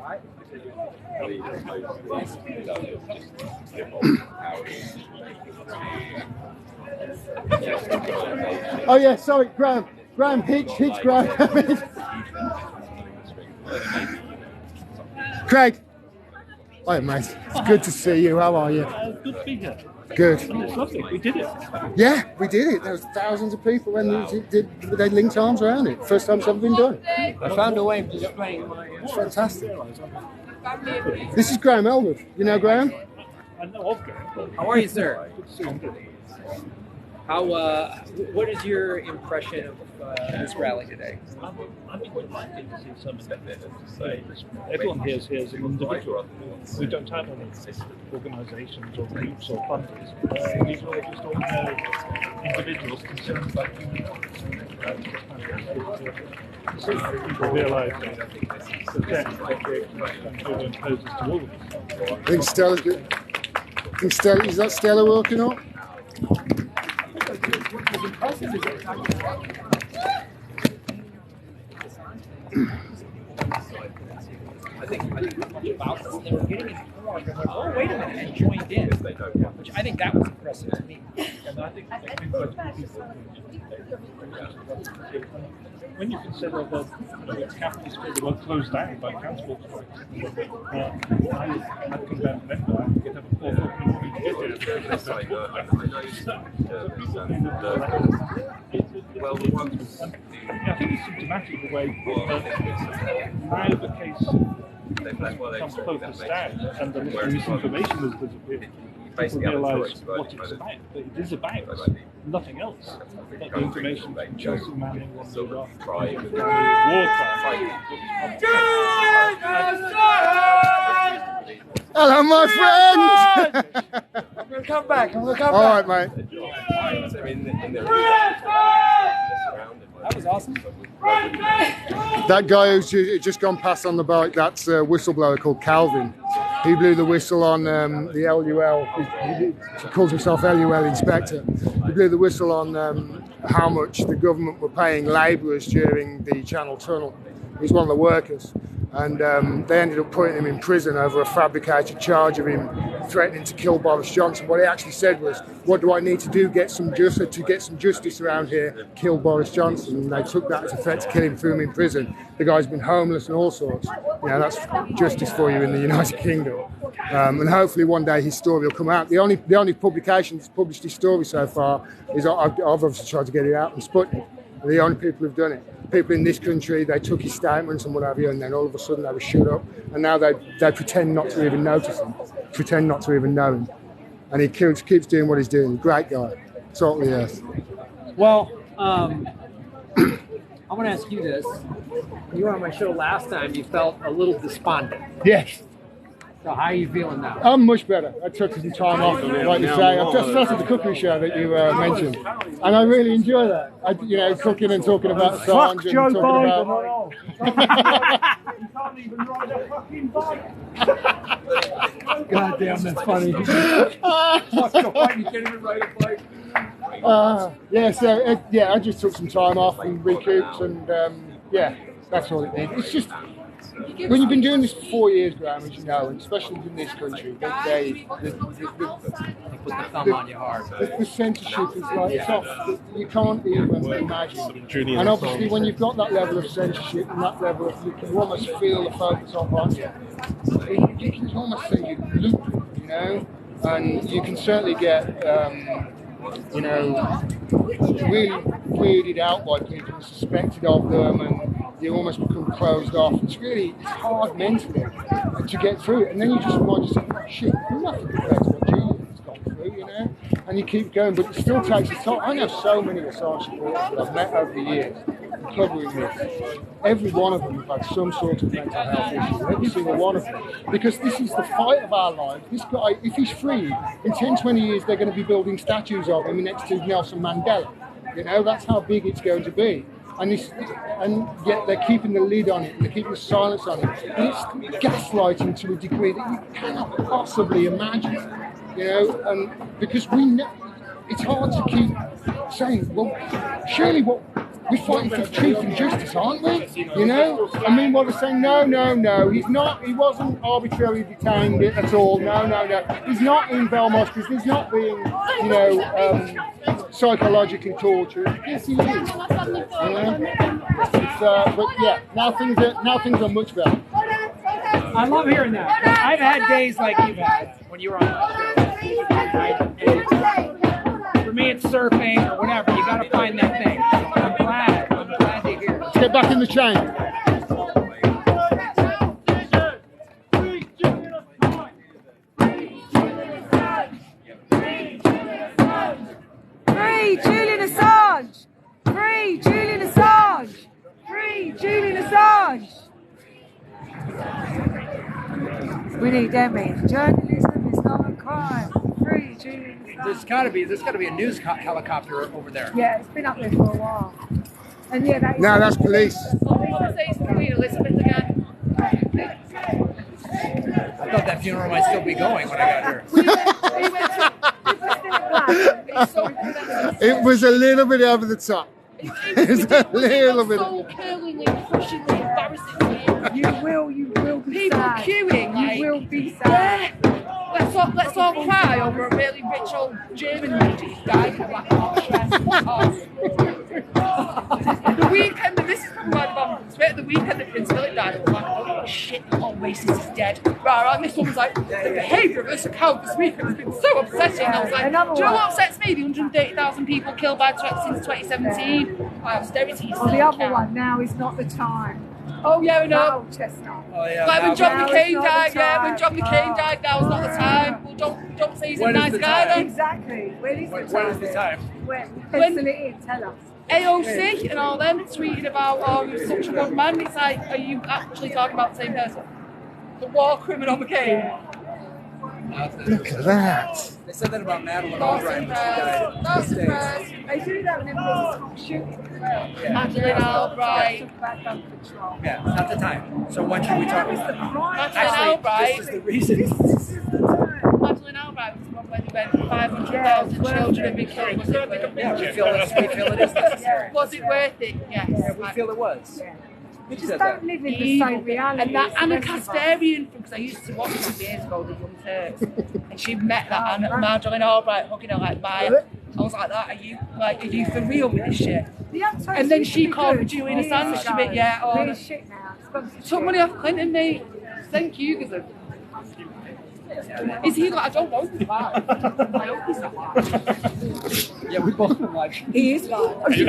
Oh yeah, sorry, Graham. Graham, hitch, Graham. Craig. Hi, mate. It's good to see you. How are you? Good to be here. Good. It's lovely. We did it. Yeah, we did it. There was thousands of people and they linked arms around it. First time it's ever been done. I found a way of displaying my... It's fantastic. This is Graham Elwood. You know Graham? I know of Graham. How are you, sir? Good to see you. How? What is your impression of this rally today? I think we'd like to see some of that. Everyone here is an individual. We don't have any organisations or groups or funders. These are all just ordinary individuals concerned about human rights. To see people realise the debt that the country imposes to all of us. I think Stella's good. Is that Stella working on? I think about this. They were getting informed and like, oh, wait a minute, and joined in, which I think that was impressive to me. And I think when you consider that capital schools were closed down by transport strikes, I'd come down from Edinburgh and get up at 4 o'clock in the morning to get here. I think it's symptomatic the way now the case becomes focused down and the misinformation has disappeared. People realise what it's about, that it is about nothing else. That the information from Chelsea Manning on the war crime. Hello, my friend! I'm going to come back. All right, mate. That was awesome. That guy who's just gone past on the bike, that's a whistleblower called Calvin. He blew the whistle on the LUL. He calls himself LUL inspector. He blew the whistle on how much the government were paying labourers during the Channel Tunnel. He was one of the workers. And they ended up putting him in prison over a fabricated charge of him threatening to kill Boris Johnson. What he actually said was, what do I need to do to get some justice around here? Kill Boris Johnson. And they took that as a threat to kill him, threw him in prison. The guy's been homeless and all sorts. You know, that's justice for you in the United Kingdom. And hopefully one day his story will come out. The only publication that's published his story so far is I've obviously tried to get it out on Sputnik. They're the only people who've done it. People in this country, they took his statements and what have you, and then all of a sudden they were shut up, and now they pretend not to even notice him, pretend not to even know him. And he keeps doing what he's doing. Great guy. Salt of the earth. Well, I want to ask you this. You were on my show last time. You felt a little despondent. Yes. So how are you feeling now? I'm much better. I took some time off, like you say. I've just started the cookery show that you mentioned, and I really enjoy that. Cooking and talking about Assange and Joe talking Biden. about. You can't even ride a fucking bike. God damn, that's funny. You can't even ride a bike. I just took some time off and recouped, and that's all it did. It's just. When you've been doing this for 4 years, Graham, as you know, and especially in this country, they put the thumb on you hard. The censorship is like it's off. You can't even imagine. And obviously, when you've got that level of censorship and that level of, you can almost feel the focus on one. You can almost say you loop, you know, and you can certainly get, really weirded out by people and suspected of them, and you almost become closed off. It's hard mentally to get through it, and then you just remind yourself, oh, shit, nothing compared to what Julian's gone through, you know, and you keep going, but it still takes its toll. I know so many Assange supporters that I've met over the years, covering this, every one of them have had some sort of mental health issue, every single one of them. Because this is the fight of our lives. This guy, if he's free, in 10, 20 years, they're going to be building statues of him next to Nelson Mandela. You know, that's how big it's going to be. And yet they're keeping the lid on it, and they're keeping the silence on it. And it's gaslighting to a degree that you cannot possibly imagine. You know, and because we know, it's hard to keep saying, well, surely we're fighting for truth and justice, aren't we? You know? I mean, what they're saying, no, he wasn't arbitrarily detained at all. No. He's not in Belmarsh prison, he's not being, you know, psychologically tortured. Yes, he is. You know? But yeah, now things are much better. I love hearing that. I've had days like you've had when you were on that show. For me, it's surfing or whatever. You got to find that thing. I'm glad to hear it. Let's get back in the chain. Free Julian Assange! Free Julian Assange! Free Julian Assange! We need Emmy. Journalism is not a crime. Free Julian Assange. There's got to be a news helicopter over there. Yeah, it's been up there for a while. And yeah, that's police. I want to say it's Queen Elizabeth again. I thought that funeral might still be going when I got here. It was a little bit over the top. It was a little bit. So curlingly, crushingly embarrassing. You will be people sad. queuing. Like, you will be sad. Yeah. Let's all cry over a really rich old German lady who died in a black box dress. The weekend, and this is probably why the bomb was fit. The weekend that Prince Philip died, I was like, oh shit, the whole racist is dead. Right, and this one was like, the behaviour of this account this weekend has been so upsetting. I was like, do you know what upsets me? The 130,000 people killed by since 2017. Austerity. Well, the other one now is not the time. Oh yeah, we know. Chestnut. Oh, yeah, like when John McCain died, when John McCain died, that was not the time. Well, don't say he's a nice guy then. Exactly. When is the time? When pencil it in, tell us. AOC and all them tweeting about, oh, you're such a good man. It's like, are you actually talking about the same person? The war criminal McCain. Look at that. They said that about Madeleine Albright when she died. Not surprised. They do that when there's shooting. Madeleine Albright. Yeah, it's not the time. So when should we talk about it? Madeleine Albright. This is the reason. Madeleine Albright was the one when 500,000 children have been killed. Was it worth it? Yeah, we feel it is necessary. Was it worth it? Yes. Yeah, we feel it was. We just don't live in the same reality. And that Anna Kasparian, because I used to watch her years ago, The Young Turks, and she met that Madeleine Albright hugging her like Maya. I was like, "That are you for real with this shit?" And then she called for Julian Assange. She went, "Yeah, oh, shit now. took money off Clinton, mate. Thank you, because is he like? I don't know. I hope he's not like. Yeah, we both been like. He is like. Me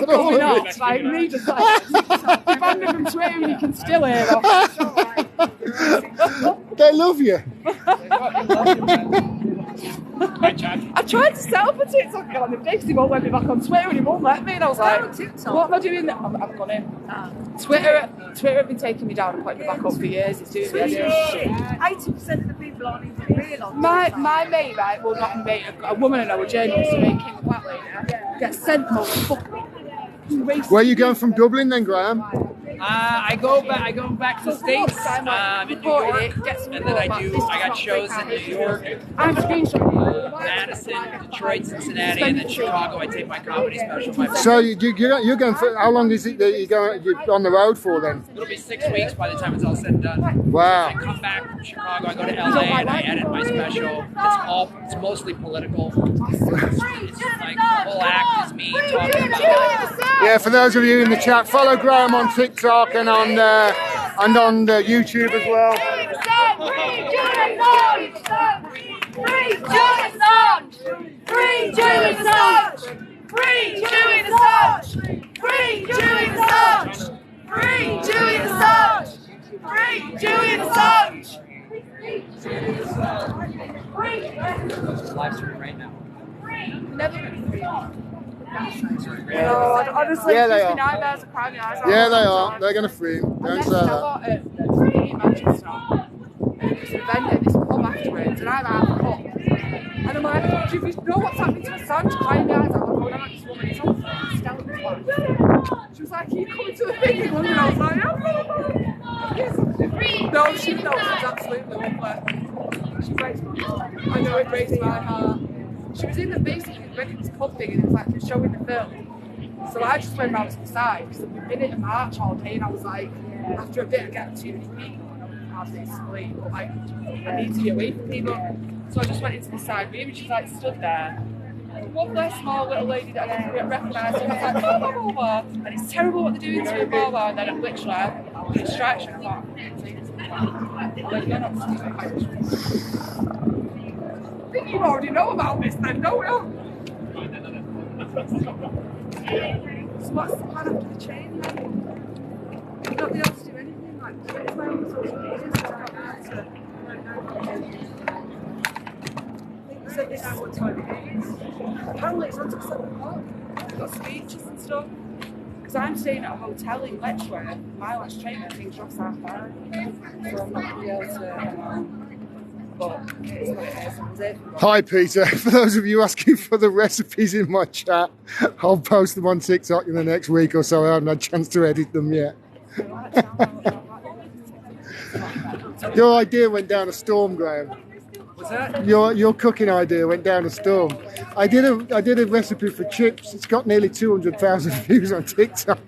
coming off, like me just like. If I'm from Twitter, you can still hear us. They love you. I tried to set up a TikTok on him because he won't let me back on Twitter and he won't let me. And I was like, what am I doing? I've gone in. Twitter have been taking me down and putting me back up for years. It's doing me. 80% of the people aren't even real on my mate, right, well not my mate, a woman I know, a journalist, a mate, King Black lady, gets sent home fucking. Where are you going from Dublin then, Graham? I go back to the States. I'm in New York, and then I got shows in New York, Madison, Detroit, Cincinnati, and then Chicago. I take my comedy special. So you're going for how long is it that you're on the road for then? It'll be 6 weeks by the time it's all said and done. Wow. I come back from Chicago, I go to LA, and I edit my special. It's mostly political. It's just like the whole act is me talking about. Yeah, for those of you in the chat, follow Graham on TikTok and on YouTube as well. Free Julian Assange! Free Julian Assange! Free Julian Assange! Free Julian Assange! Free Julian Assange! Free Julian Assange! Free Julian Assange! Live stream right now. Never been free. God, honestly, Yeah, they it's are. been nightmares of crying my eyes out. Yeah, all they the are. time. They're going to free him. Don't And say then that. I got in Manchester, and there's a vendor, this pub afterwards, and I'm half a cup. And I'm like, do you know what's happening to Assange? Crying my eyes out. I'm going, I'm like, this woman, it's on film, Stella was like. She was like, are you coming to the thing in London? I was like, yeah. No, she's absolutely lovely. She's like, I know it breaks my heart. She was in the basically ready this pub thing, and it was like showing the film. So I just went round to the side because we've been in a march all day, and I was like, after a bit, I get too many people, and I have this sleep, but like, I need to be away from people. So I just went into the side room, and she's like stood there. Lovely, small little lady that I didn't recognise. And I was like, blah, blah, blah. And it's terrible what they're doing to her, blah, blah. And then I'm literally like, the distraction. I thought, like, you're not I think you already know about this then, don't you? So what's the plan after the chain then? You've not been able to do anything like Twitter, on social media, so I don't know to... Said this is what time it is. Apparently it's on to 7 o'clock. We've got speeches and stuff. Because I'm staying at a hotel in Letchworth. My last train I think drops half 5. So I'm not going to be able to. But it's what it is. Hi Peter, for those of you asking for the recipes in my chat, I'll post them on TikTok in the next week or so. I haven't had a chance to edit them yet. Your idea went down a storm, Graham. What's that? Your cooking idea went down a storm. I did a recipe for chips. It's got nearly 200,000 views on TikTok.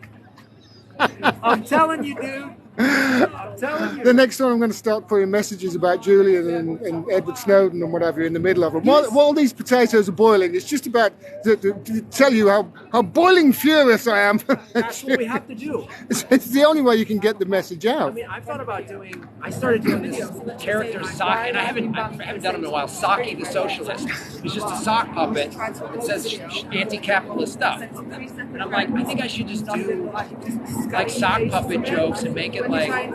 I'm telling you, dude. I'm telling you. The next one I'm going to start putting messages about Julian and Edward Snowden and whatever in the middle of them. While these potatoes are boiling, it's just about to tell you how boiling furious I am. That's what we have to do. It's the only way you can get the message out. I mean, I've thought about I started doing this character Saki, and I haven't done him in a while. Saki the Socialist. He's just a sock puppet that says anti-capitalist stuff. And I'm like, I think I should just do like sock puppet jokes and make it like that.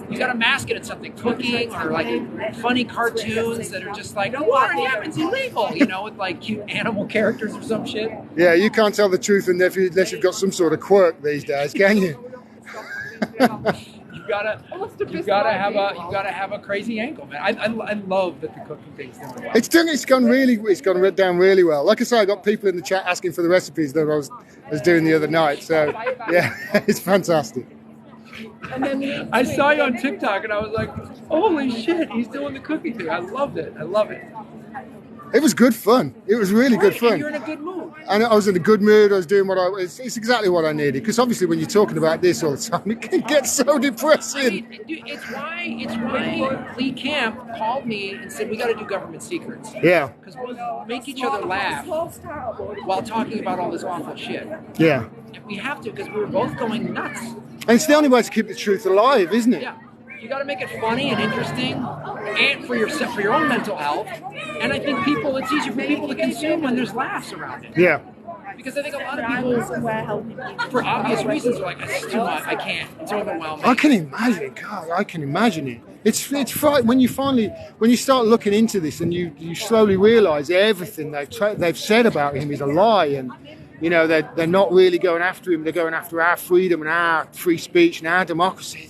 You gotta mask it at something, cooking or like funny cartoons that are just like, oh, water happens illegal, you know, with like cute animal characters or some shit. Yeah, you can't tell the truth unless you've got some sort of quirk these days, can you? You gotta have a crazy angle, man. I love that the cooking thing's doing well. It's gone down really well. Like I say, I got people in the chat asking for the recipes that I was doing the other night. So yeah, it's fantastic. I saw you on TikTok and I was like, holy shit, he's doing the cooking thing. I loved it. I love it. It was good fun. It was really good fun. And you're in a good mood. And I was in a good mood. I was doing it's exactly what I needed. Because obviously when you're talking about this all the time, it can get so depressing. I mean, it's why Lee Camp called me and said, we got to do government secrets. Yeah. Because we'll make each other laugh while talking about all this awful shit. Yeah. And we have to, because we were both going nuts. And it's the only way to keep the truth alive, isn't it? Yeah. You got to make it funny and interesting, and for your own mental health. And I think it's easier for people to consume when there's laughs around it. Yeah. Because I think a lot of people, for obvious reasons, are like, it's too much. I can't. It's overwhelming. I can imagine. God, I can imagine it. It's fright when you start looking into this and you slowly realise everything they've said about him is a lie, and you know they're not really going after him. They're going after our freedom and our free speech and our democracy.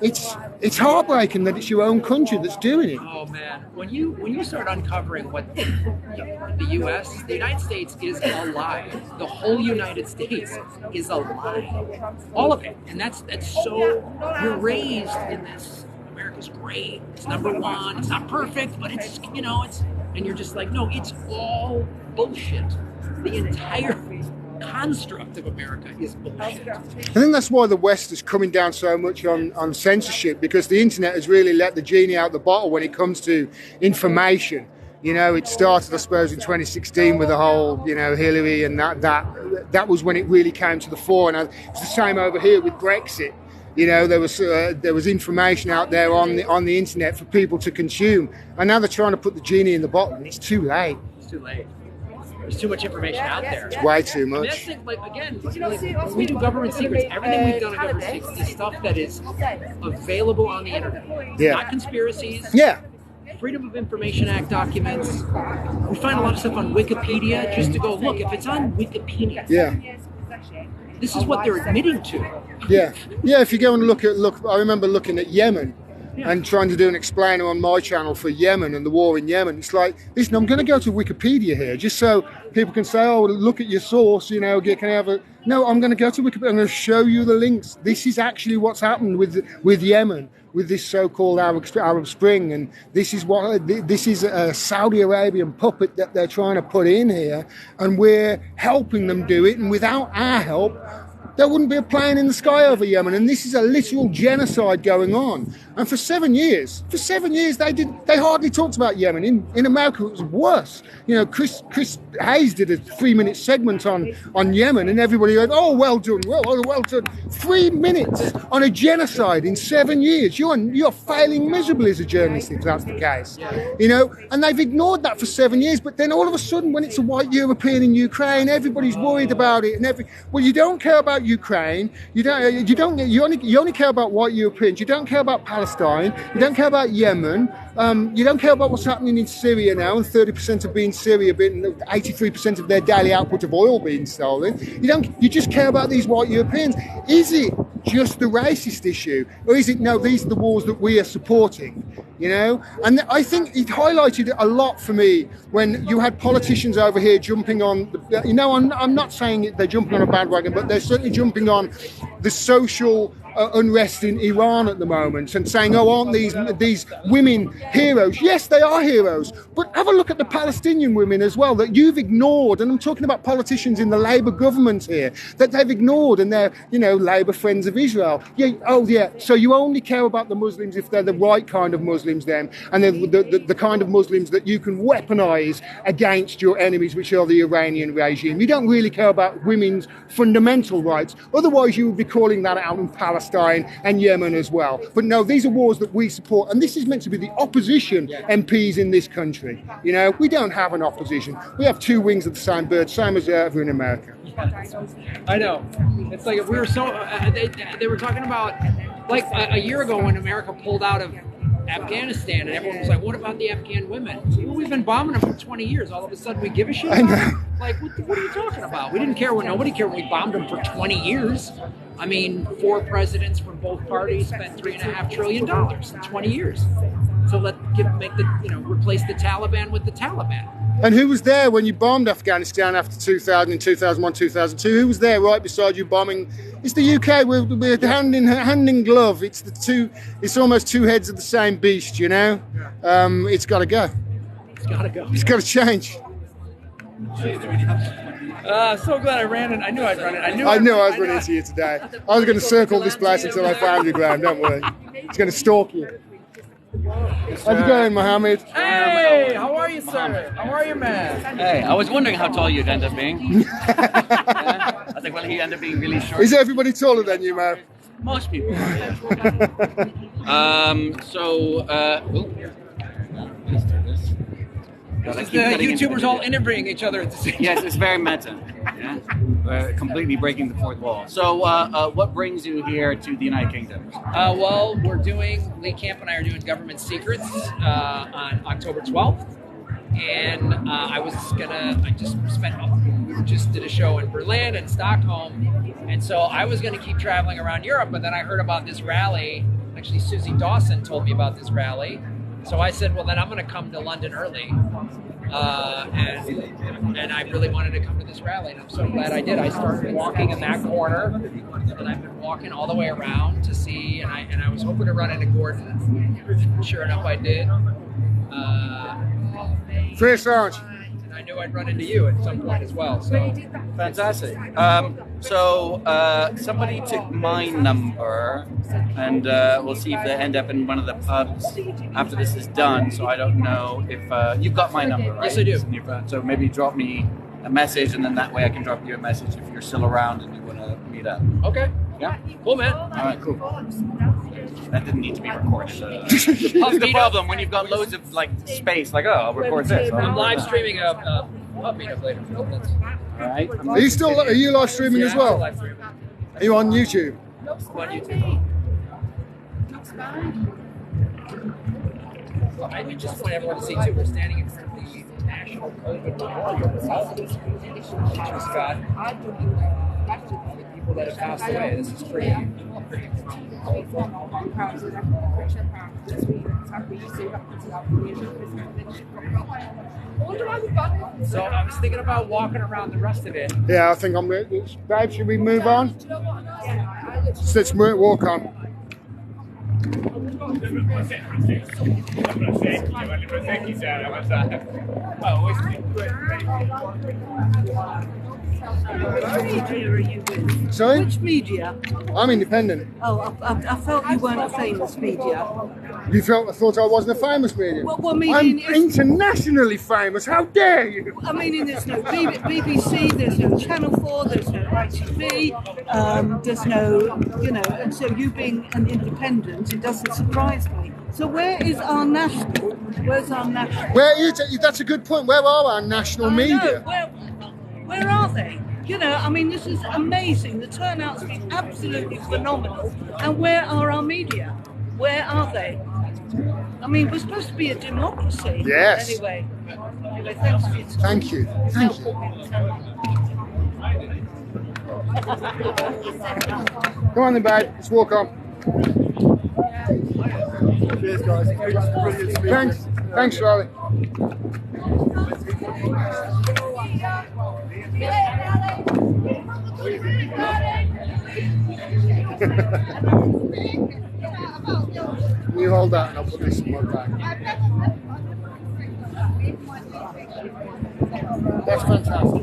It's heartbreaking that it's your own country that's doing it. Oh man, when you start uncovering what the U.S., the United States is a lie. The whole United States is a lie, all of it, and that's so you're raised in this. America's great. It's number one. It's not perfect, but it's and you're just like, no, it's all bullshit. The entire construct of America is bullshit. I think that's why the West is coming down so much on censorship, because the internet has really let the genie out the bottle when it comes to information. You know, it started, I suppose, in 2016 with the whole, Hillary, and that was when it really came to the fore. And it's the same over here with Brexit. You know, there was information out there on the internet for people to consume, and now they're trying to put the genie in the bottle, and it's too late. It's too late. There's too much information out there. It's way too much. I mean, when we do government secrets, everything we've done in government secrets is stuff that is available on the internet. Yeah. Not conspiracies. Yeah. Freedom of Information Act documents. We find a lot of stuff on Wikipedia just to go, look, if it's on Wikipedia, this is what they're admitting to. Yeah. If you go and look, I remember looking at Yemen. And trying to do an explainer on my channel for Yemen and the war in Yemen. It's like, listen, I'm going to go to Wikipedia here just so people can say, oh, look at your source, can I have a... No, I'm going to go to Wikipedia. I'm going to show you the links. This is actually what's happened with Yemen, with this so-called Arab Spring. And this is a Saudi Arabian puppet that they're trying to put in here. And we're helping them do it. And without our help, there wouldn't be a plane in the sky over Yemen, and this is a literal genocide going on. And for 7 years, they hardly talked about Yemen. In America, it was worse. Chris Hayes did a 3-minute segment on Yemen, and everybody went, "Oh, well done, well done." 3 minutes on a genocide in 7 years. You're failing miserably as a journalist if that's the case. And they've ignored that for 7 years. But then all of a sudden, when it's a white European in Ukraine, everybody's worried about it, well, you don't care about Ukraine. You only care about white Europeans. You don't care about Palestine. You don't care about Yemen. You don't care about what's happening in Syria now, and 30% of being Syria, and 83% of their daily output of oil being stolen. You just care about these white Europeans. Is it just the racist issue, or is it no? These are the wars that we are supporting. And I think it highlighted a lot for me when you had politicians over here jumping on. I'm not saying they're jumping on a bandwagon, but they're certainly jumping on the social unrest in Iran at the moment and saying, oh, aren't these women heroes? Yes, they are heroes. But have a look at the Palestinian women as well that you've ignored. And I'm talking about politicians in the Labour government here that they've ignored, and they're, Labour friends of Israel. So you only care about the Muslims if they're the right kind of Muslims then, and they're the kind of Muslims that you can weaponize against your enemies, which are the Iranian regime. You don't really care about women's fundamental rights. Otherwise, you would be calling that out in Palestine and Yemen as well. But no, these are wars that we support, and this is meant to be the opposition MPs in this country. We don't have an opposition. We have two wings of the same bird, same as over in America. I know. It's like we were so. They were talking about like a year ago when America pulled out of Afghanistan, and everyone was like, "What about the Afghan women? Well, we've been bombing them for 20 years. All of a sudden, we give a shit." Like, what are you talking about? We didn't care when nobody cared when we bombed them for 20 years. I mean, 4 presidents from both parties spent $3.5 trillion in 20 years. So replace the Taliban with the Taliban. And who was there when you bombed Afghanistan after 2000, in 2001, 2002? Who was there right beside you bombing? It's the UK. We're hand in glove. It's almost two heads of the same beast. It's got to go. It's got to go. It's got to change. So glad I ran it. I knew I'd run it. I knew I was running into you today. I was going to circle this place until I found you, Graham. Don't worry. It's going to stalk you. How's it going, Mohammed? Hey, how are you, sir? How are you, man? Hey, I was wondering how tall you'd end up being. I was like, well, he'd end up being really short. Is everybody taller than you, man? Most people. Yeah. This is the YouTubers all interviewing each other at the same time. Yes, it's very meta. Yeah? Completely breaking the fourth wall. So, what brings you here to the United Kingdom? Well, Lee Camp and I are doing Government Secrets on October 12th. And we just did a show in Berlin and Stockholm. And so I was going to keep traveling around Europe, but then I heard about this rally. Actually, Susie Dawson told me about this rally. So I said, well, then I'm going to come to London early. And I really wanted to come to this rally, and I'm so glad I did. I started walking in that corner, and I've been walking all the way around to see, and I was hoping to run into Gordon. And sure enough, I did. Free Assange. And I knew I'd run into you at some point as well. So fantastic. Somebody took my number, and we'll see if they end up in one of the pubs after this is done. So I don't know if you've got my number, right? Yes, I do. So maybe drop me a message, and then that way I can drop you a message if you're still around and you want to meet up. Okay. Yeah. Cool, man. All right. Cool. That didn't need to be recorded. This is the problem when you've got loads of space. I'll record this. I'm live streaming a pub meetup later. All right. Are you live streaming as well? Live streaming. Are you on YouTube? I'm on YouTube. I just want everyone to see too. We're standing in front of the National COVID Memorial, which has got the people that have passed away. This is pretty. So I was thinking about walking around the rest of it. Yeah, I think I'm ready. Babe, should we move on? Let's walk on. Sorry? Which media? I'm independent. Oh, I felt you weren't a famous media. You thought I wasn't a famous media? Well, meaning I'm internationally famous. How dare you? I mean, there's no BBC, there's no Channel 4, there's no ITV, there's no, and so you being an independent, it doesn't surprise me. So where is our national? Where's our national? That's a good point. Where are our national media? Where are they? I mean, this is amazing. The turnout's been absolutely phenomenal. And where are our media? Where are they? I mean, we're supposed to be a democracy. Yes. Anyway, thanks for your time. Thank you. Thank you. Come on then, babe. Let's walk on. Cheers, guys. Thanks, Charlie. You hold that and I'll put this in my bag. That's fantastic.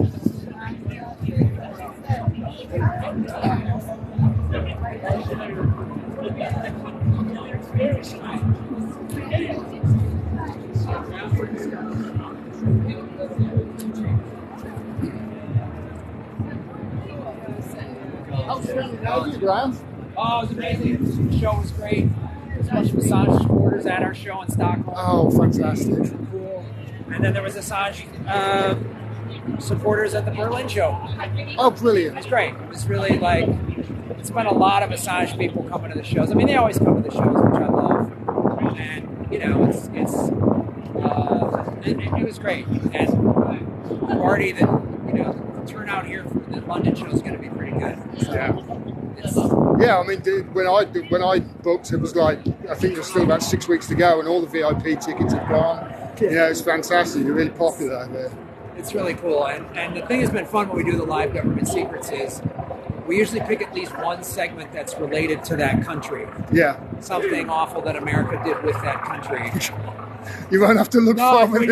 How are you, Graham? Oh, it was amazing. The show was great. There's a bunch of Assange supporters at our show in Stockholm. Oh, fantastic. Cool. And then there was Assange supporters at the Berlin show. Oh, brilliant. It was great. It was really like, it's been a lot of Assange people coming to the shows. I mean, they always come to the shows, which I love. And, it was great. And already the turnout here for the London show is going to be pretty good. So, yeah. I mean, when I booked, it was like, I think there's still about 6 weeks to go, and all the VIP tickets have gone. It's fantastic. They're really popular out there. It's really cool. And the thing that's been fun when we do the live government secrets is we usually pick at least one segment that's related to that country. Yeah. Something awful that America did with that country. You won't have to look far. We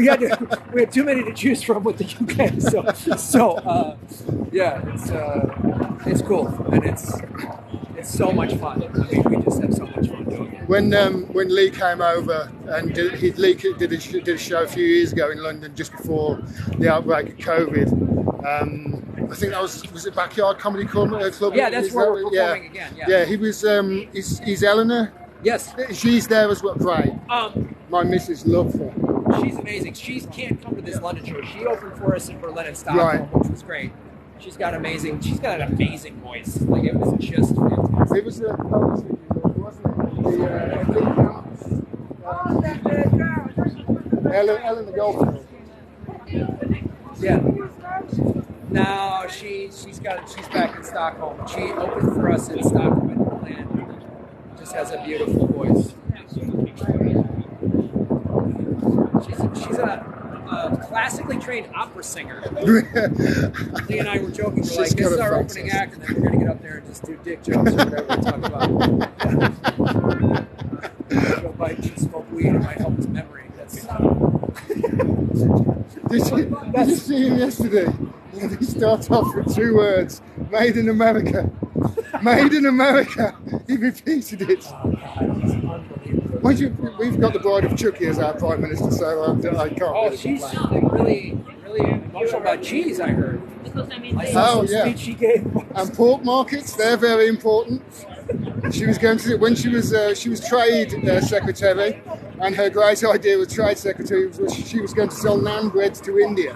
had too many to choose from with the UK. It's cool and it's so much fun. I mean, we just have so much fun doing it. When Lee came over and Lee did a show a few years ago in London just before the outbreak of COVID. I think that was it Backyard Comedy Club? Yeah, that's where we're performing again. Yeah, he was. Is Eleanor? Yes. She's there as well. Great. My missus loves her. She's amazing. She can't come to this London show. She opened for us in Berlin and Stockholm, which was great. She's got an amazing voice. Like, it was just fantastic. It was wasn't it? Ellen the Golfer. Yeah. No, she's back in Stockholm. She opened for us in Stockholm and Berlin. Just has a beautiful voice. She's a classically trained opera singer. Lee and I were joking. We're like, this is our opening act, and then we're going to get up there and just do dick jokes or whatever we talk about. Joe Biden should smoke weed. It might help his memory. Did you see him yesterday? He starts off with 2 words: "Made in America." Made in America. He repeated it. We've got the bride of Chucky as our Prime Minister, so I can't. Oh, she's really emotional about cheese, I heard. Speech she gave. And pork markets, they're very important. She was going to, when she was trade secretary, and her great idea with trade secretary was she was going to sell naan breads to India.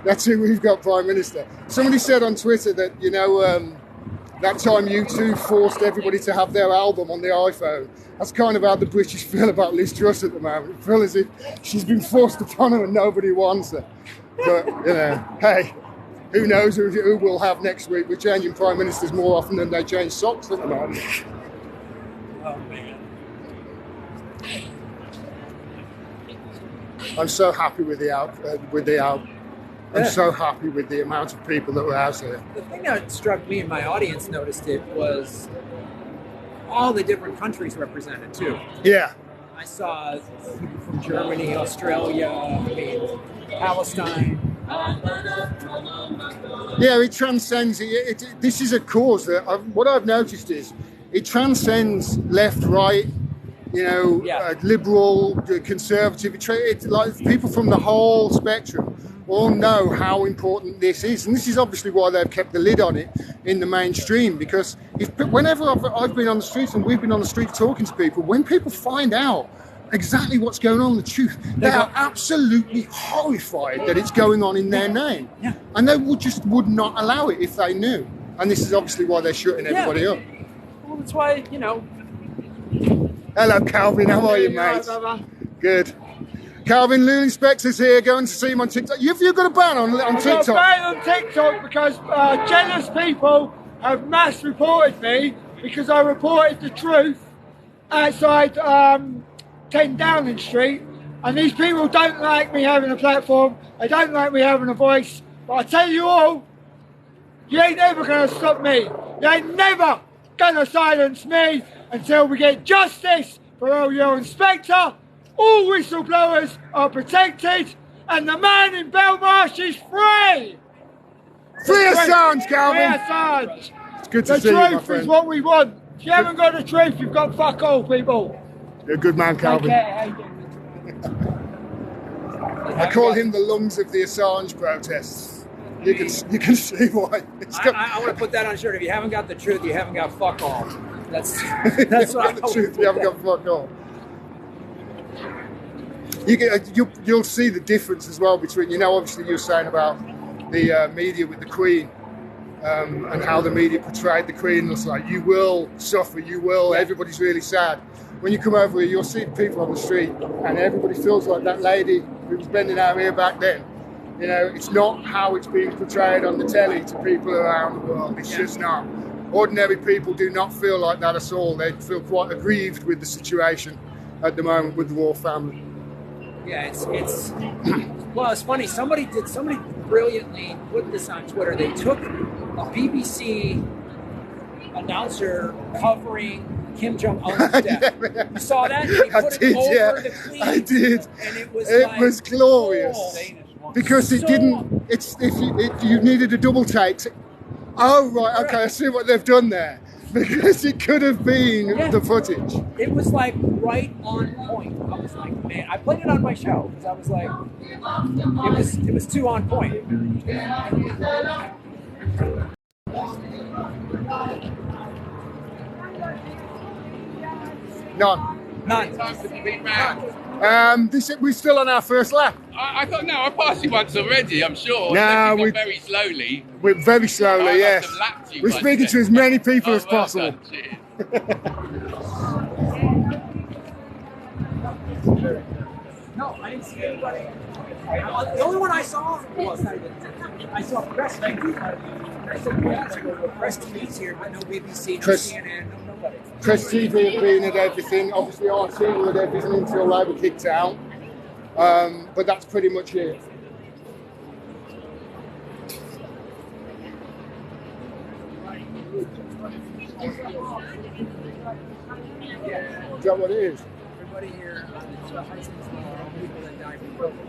That's who we've got Prime Minister. Somebody said on Twitter that, that time U2 forced everybody to have their album on the iPhone. That's kind of how the British feel about Liz Truss at the moment. They feel as if she's been forced upon her and nobody wants her. But, you know, hey, who knows who we'll have next week. We're changing prime ministers more often than they change socks at the moment. Oh, man. I'm so happy with the out. I'm so happy with the amount of people that were out there. The thing that struck me and my audience noticed it was all the different countries represented too. Yeah. I saw people from Germany, Australia, Palestine. Yeah, it transcends. This is a cause that what I've noticed is it transcends left, right, liberal, conservative. It's like people from the whole spectrum all know how important this is, and this is obviously why they've kept the lid on it in the mainstream. Because whenever I've been on the streets and we've been on the street talking to people, when people find out exactly what's going on, the truth, they are absolutely horrified that it's going on in their name, and they would not allow it if they knew. And this is obviously why they're shutting everybody up. Well, that's why Hello, Calvin. How are you, mate? Good. Calvin, Lou Inspector's here, going to see him on TikTok. Have you got a ban on TikTok? I've got a ban on TikTok because jealous people have mass reported me because I reported the truth outside 10 Downing Street, and these people don't like me having a platform, they don't like me having a voice, but I tell you all, you ain't never going to stop me. You ain't never going to silence me until we get justice for all your inspector. All whistleblowers are protected, and the man in Belmarsh is free. Free Assange, Calvin. Free Assange. It's good to see you, my The truth friend. is what we want. If you haven't got the truth, you've got fuck all, people. You're a good man, Calvin. I call him the lungs of the Assange protests. You can see why. I want to put that on a shirt. If you haven't got the truth, you haven't got fuck all. That's what the truth. You haven't got fuck all. You'll see the difference as well between, obviously you're saying about the media with the Queen and how the media portrayed the Queen. It's like, you will suffer, everybody's really sad. When you come over here, you'll see people on the street and everybody feels like that lady who was bending our ear back then. It's not how it's being portrayed on the telly to people around the world. It's just not. Ordinary people do not feel like that at all. They feel quite aggrieved with the situation at the moment with the royal family. Yeah, well, it's funny. Somebody brilliantly put this on Twitter. They took a BBC announcer covering Kim Jong-un's death. You saw that? They put it over the Queen. I did. And it was glorious. Because it didn't. If you needed a double take. Oh right, okay. I see what they've done there. Because it could have been the footage. It was like right on point. I was like, man, I played it on my show because I was like, it was too on point. None. None. We're still on our first lap. I thought, no, I passed you once already, I'm sure. No, we're very slowly. We're very slowly, yes. We're speaking to as many people as possible. No, I didn't see anybody. The only one I saw was I saw Press TV. I said, Press TV's here, but no BBC, no CNN, no nobody. Press TV have been at everything. Obviously, RT were at everything until they were kicked out. But that's pretty much it. Is that what it is? Everybody here, people that died from COVID.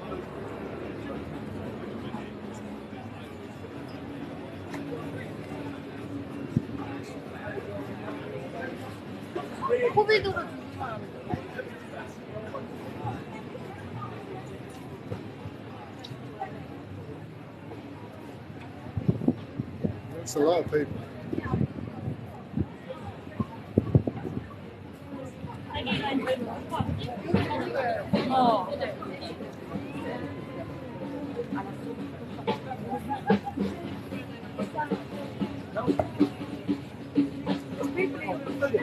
That's a lot of people.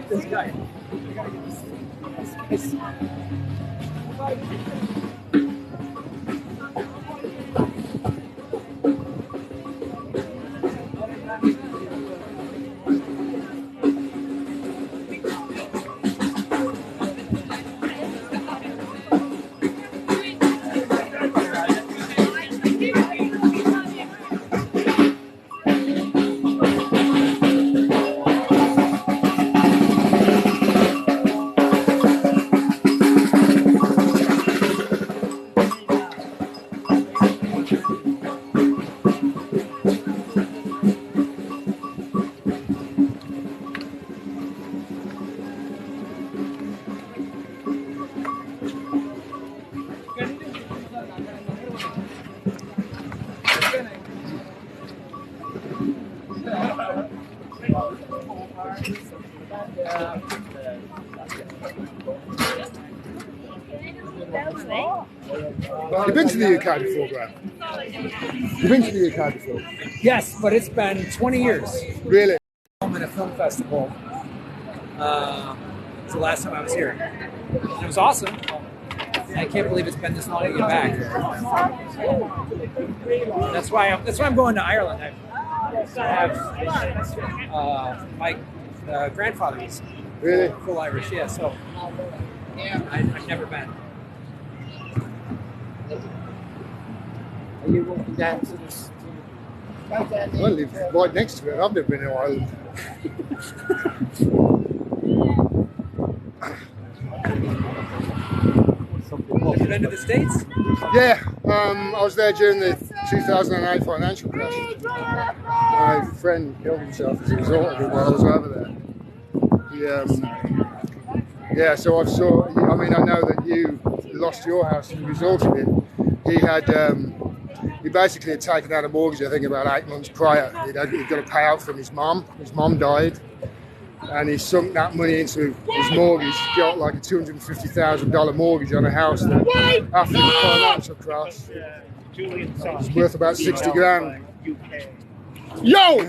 This guy. You've been to the UK before, Graham? You've been to the UK before? Yes, but it's been 20 years. Really? I'm in a film festival. It's the last time I was here. It was awesome. I can't believe it's been this long to get back. That's why I'm going to Ireland. I have my grandfather is really full Irish, yeah. So I've never been. Are you walking down to this? I live right next to it. I've never been to Ireland. Have you been to the States? Yeah, I was there during the 2008 financial crash. My friend killed himself as a result of it while I was over there. Yeah, so I saw. I mean, I know that you lost your house as a result of it. He basically had taken out a mortgage, I think, about 8 months prior. He'd got to pay out from his mum. His mum died, and he sunk that money into his mortgage. Got like a $250,000 mortgage on a house that, after the financial crash, was worth about 60 grand. Yo!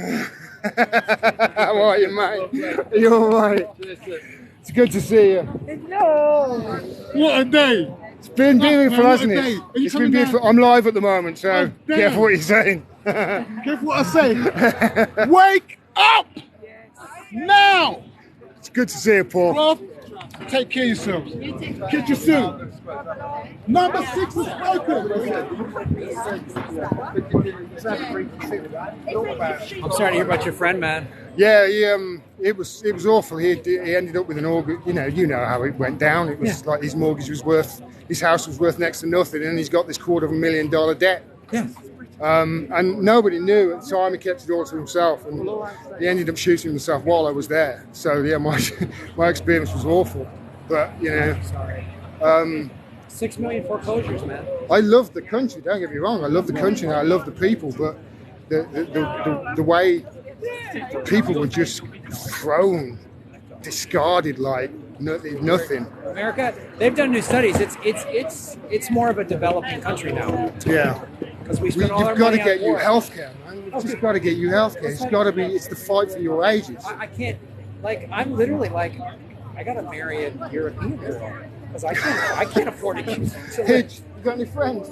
How are you, mate? Are you all right? It's good to see you. What a day! It's been beautiful, hasn't it? It's been beautiful. I'm live at the moment, so careful what you're saying. Careful what I say. Wake up! Now! It's good to see you, Paul. Well, take care of yourselves. Catch you soon. Number 6 is broken. I'm sorry to hear about your friend, man. Yeah, it was awful. He ended up with an organ. You know how it went down. It was like his mortgage was worth, his house was worth next to nothing, and he's got this $250,000 debt. Yeah. And nobody knew at the time. He kept it all to himself, and he ended up shooting himself while I was there. So yeah, my experience was awful. But sorry. 6 million foreclosures, man. I love the country. Don't get me wrong. I love the country and I love the people. But the way people were just thrown, discarded like nothing. America, they've done new studies. It's more of a developing country now. Yeah. Because we spend all our You've got to money get on you war. healthcare, man. You've just got to get you healthcare. It's got to be. It's the fight for your ages. I can't. Like, I'm literally like, I gotta marry a European girl because I can't afford it. Hitch, you got any friends?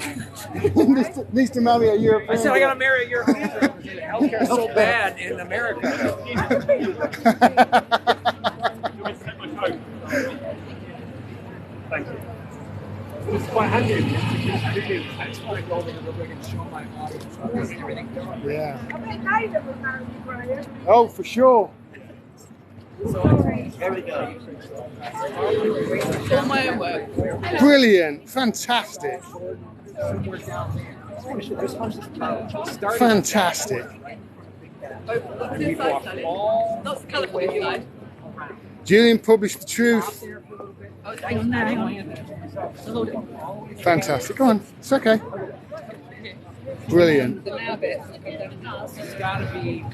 needs to marry a European. I said I girl. gotta marry a European girl because healthcare is so bad in America. Thank you. It's quite handy. I just want to go over to the rig and show my audience everything. Yeah. Oh, for sure. There we go. All my own work. Brilliant. Fantastic. Fantastic. That's the colourful side. Julian published the truth. Oh, hang on. Fantastic. Go on. It's okay. Brilliant. The now bit. It's gotta be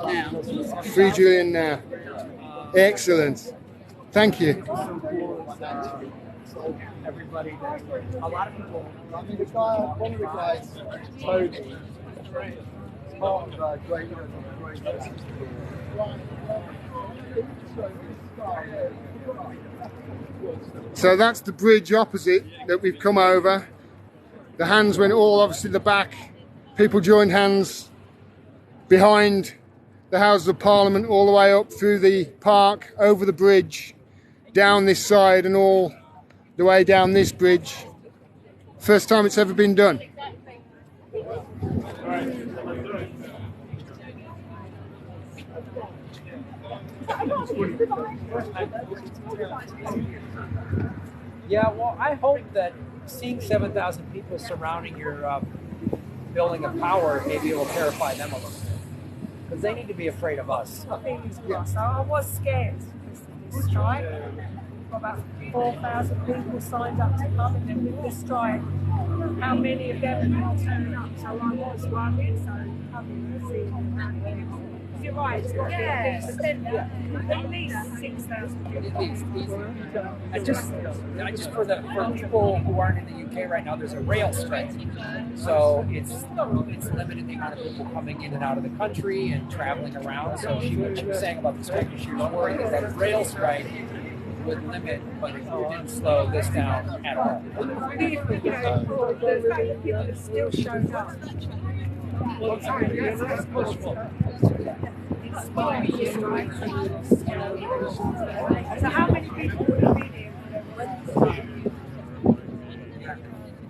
now. Free Julian now. Excellent. Thank you. Everybody, a lot of people. I mean, one of the guys, Toby, part of Great. So that's the bridge opposite that we've come over. The hands went all obviously the back. People joined hands behind the Houses of Parliament all the way up through the park, over the bridge, down this side and all the way down this bridge. First time it's ever been done. Yeah, well, I hope that seeing 7,000 people surrounding your building of power, maybe it will terrify them a little bit. Because they need to be afraid of us. So I was scared of this strike. About 4,000 people signed up to come, and then with this strike, how many of them will turn up? So I was worried, so coming to see. You're right, it's got to be at least 6,000 people. And just for people who aren't in the UK right now, there's a rail strike. So it's limited the amount of people coming in and out of the country and traveling around. So what she was saying about the strike, she was worried that a rail strike would limit, but it didn't slow this down at all. What do you think, the fact that people have still shown up? So how many people would have been here?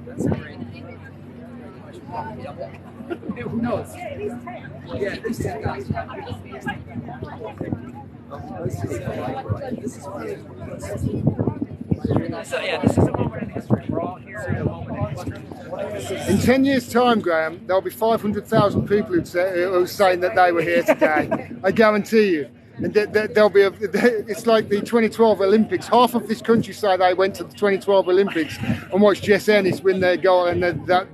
That's a great question. Who knows? Yeah, at least 10. Yeah, at least 10 guys. So yeah, this is a moment in history. We're all here at a moment in history. In 10 years' time, Graham, there'll be 500,000 people who's saying that they were here today. I guarantee you. And there'll be it's like the 2012 Olympics. Half of this countryside they went to the 2012 Olympics and watched Jess Ennis win their goal and that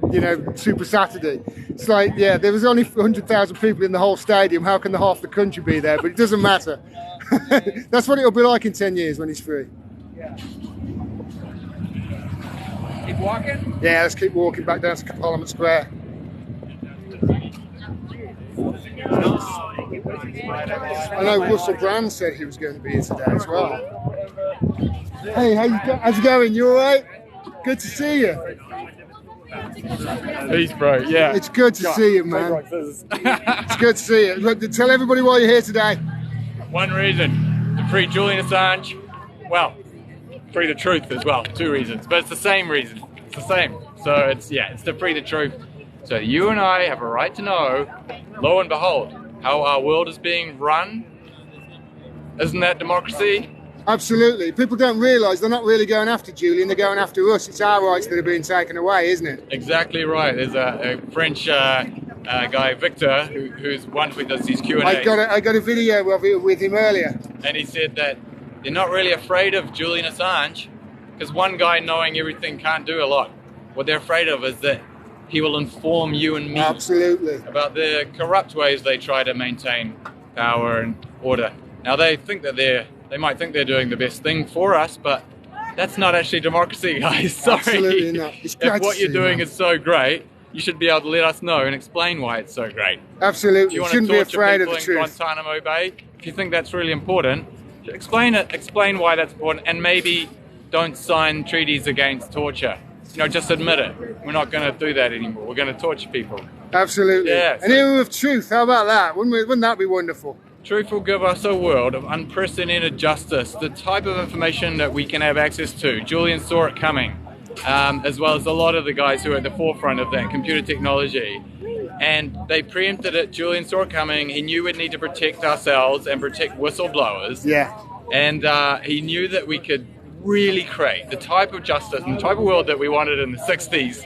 Super Saturday. It's like, yeah, there was only 100,000 people in the whole stadium. How can the half the country be there? But it doesn't matter. That's what it'll be like in 10 years when he's free. Yeah. Keep walking? Yeah, let's keep walking back down to Parliament Square. I know Russell Brand said he was going to be here today as well. Hey, how's it going? You all right? Good to see you. Peace, bro. Yeah. It's good to see you, man. It's good to see you. Look, tell everybody why you're here today. One reason, to free Julian Assange. Well, free the truth as well. 2 reasons, but it's the same reason. It's the same. So it's to free the truth. So you and I have a right to know, lo and behold, how our world is being run. Isn't that democracy? Absolutely. People don't realise they're not really going after Julian, they're going after us. It's our rights that are being taken away, isn't it? Exactly right. There's a French guy, Victor, who's wonderful, does these Q&As. I got a video of it with him earlier. And he said that they're not really afraid of Julian Assange, because one guy knowing everything can't do a lot. What they're afraid of is that he will inform you and me about the corrupt ways they try to maintain power and order. Now they might think they're doing the best thing for us, but that's not actually democracy, guys. Sorry. Absolutely not. It's great if what you're doing is so great, you should be able to let us know and explain why it's so great. Absolutely. You want shouldn't to be torture afraid of people the in truth. Guantanamo Bay? If you think that's really important, explain it. Explain why that's important, and maybe don't sign treaties against torture. Just admit it. We're not going to do that anymore. We're going to torture people. Absolutely. Yeah. An era of truth. How about that? Wouldn't that be wonderful? Truth will give us a world of unprecedented justice, the type of information that we can have access to. Julian saw it coming, as well as a lot of the guys who are at the forefront of that computer technology. And they preempted it. Julian saw it coming. He knew we'd need to protect ourselves and protect whistleblowers. Yeah. And he knew that we could really create the type of justice and the type of world that we wanted in the 60s,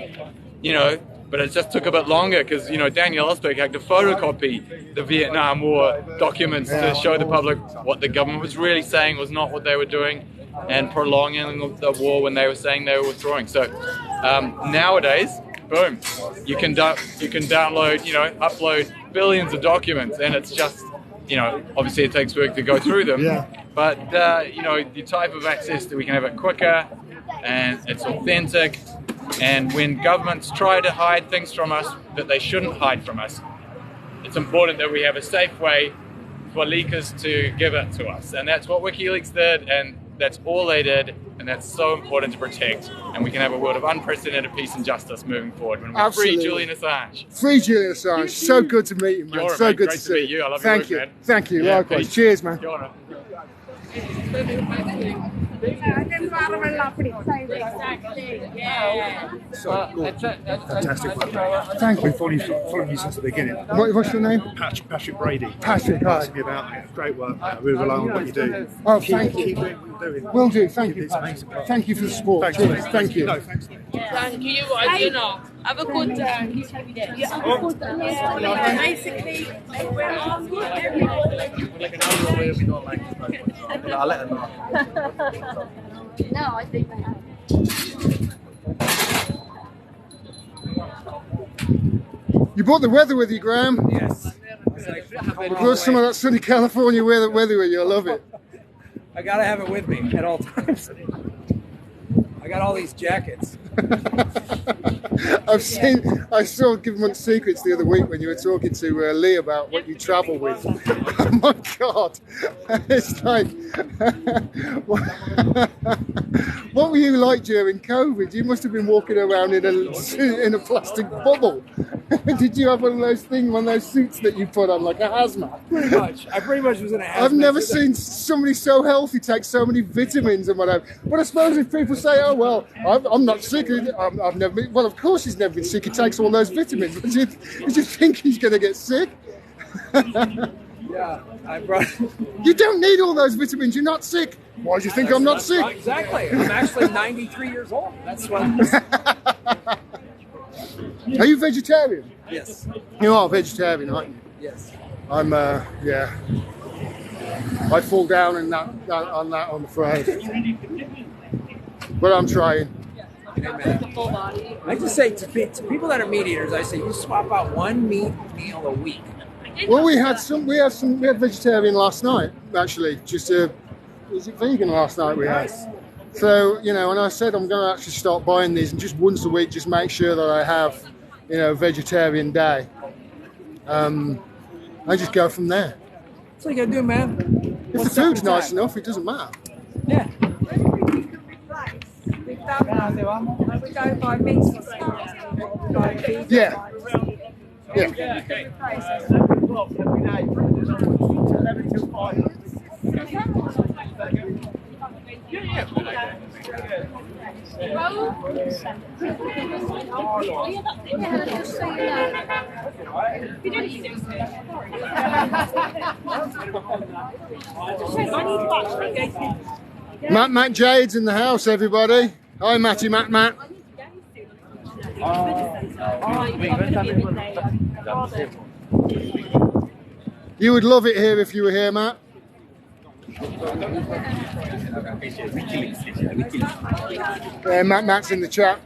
but it just took a bit longer because, Daniel Ellsberg had to photocopy the Vietnam War documents to show the public what the government was really saying was not what they were doing, and prolonging the war when they were saying they were withdrawing. So nowadays, boom, you can download, upload billions of documents, and it's just, obviously it takes work to go through them. Yeah. But, the type of access that we can have it quicker, and it's authentic. And when governments try to hide things from us that they shouldn't hide from us, it's important that we have a safe way for leakers to give it to us. And that's what WikiLeaks did, and that's all they did, and that's so important to protect. And we can have a world of unprecedented peace and justice moving forward when we Absolutely. free Julian Assange. Free Julian Assange. So good to meet you, man. You're So mate. good Great to see meet you. I love Thank your you. work, man. Thank you. Yeah, Likewise. peace. Cheers, man. Kia ora. Fantastic work. Thank you. We've followed you since the beginning. What's your name? Patrick Brady. Patrick, hi. Asking me about it. Great work. We rely on what you do. Oh, keep, thank you. Keep doing what you're doing. Will do. Thank you. It's amazing. Thank you for the support. Thanks, Cheers. mate. Thank you. No, thanks. Thank you. You know, have a good time. Basically, we're asking I'll let them know. No, I think they have. You brought the weather with you, Graham. Yes. You brought some of that sunny California weather with you. I love it. I gotta have it with me at all times. I got all these jackets. I saw Government Secrets the other week when you were talking to Lee about what you travel with. Oh my God. It's like, what were you like during COVID? You must have been walking around in a plastic bubble. Did you have one of those things, one of those suits that you put on, like a hazmat? Pretty much. I pretty much was in a hazmat. I've never seen somebody so healthy take so many vitamins and whatever. But I suppose if people say, oh, well, I'm not sick, I've never been, well, of course he's never been sick, he takes all those vitamins. But did you think he's going to get sick? Yeah, I brought. You don't need all those vitamins, you're not sick. Why do you think I'm not sick? Exactly. I'm actually 93 years old. That's what. Are you vegetarian? Yes. You are vegetarian, aren't you? Yes. I'm, yeah. I fall down in I'm afraid. But I'm trying. I just say to people that are meat eaters, I say you swap out one meat meal a week. Well, we had vegetarian last night, actually. Was it vegan last night we had? So, you know, and I said I'm going to actually start buying these and just once a week just make sure that I have, you know, a vegetarian day. I just go from there. That's what you gotta do, man. If the food's nice enough, it doesn't matter. Yeah. We've done that. We go by meats for stars. Yeah. Yeah. Matt Jade's in the house, everybody. Hi, Matt. You would love it here if you were here, Matt. Yeah, Matt's in the chat.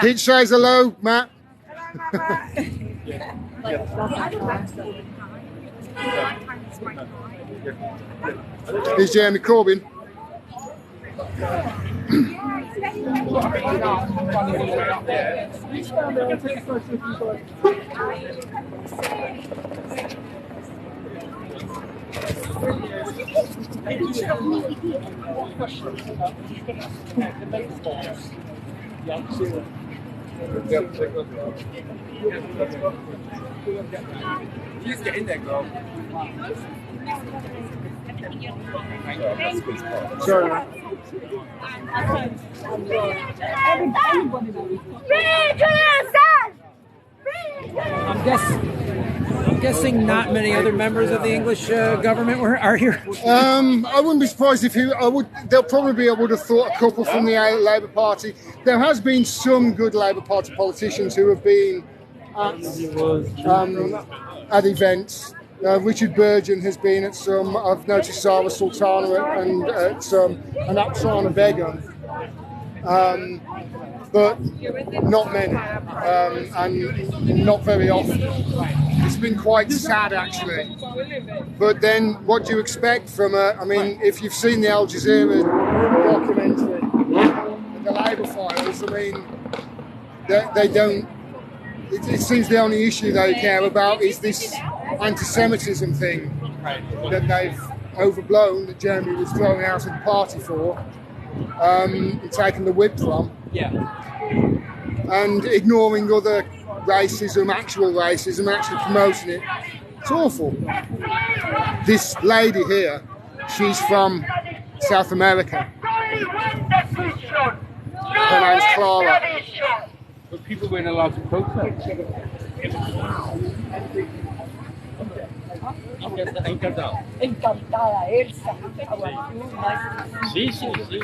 He says hello, Matt. Here's Jeremy Corbyn. Please get in there, girl. Sorry, man. I'm guessing not many other members of the English government are here. I wouldn't be surprised if there'll probably be, I would have thought, a couple from the Labour Party. There has been some good Labour Party politicians who have been at events. Richard Burgeon has been at some. I've noticed Zara Sultana and at some, and Oksana Begum. But not many, and not very often. It's been quite sad, actually. But then, what do you expect from I mean, if you've seen the Al Jazeera documentary, the Labour files, I mean, they don't. It seems the only issue they care about is this anti-Semitism thing that they've overblown, that Germany was throwing out of the party for, and taking the whip from. Yeah. And ignoring other racism, actual racism, actually promoting it. It's awful. This lady here, she's from South America. Her name's Clara. But people weren't allowed to protest. Encantada, Elsa. Sí, sí, sí.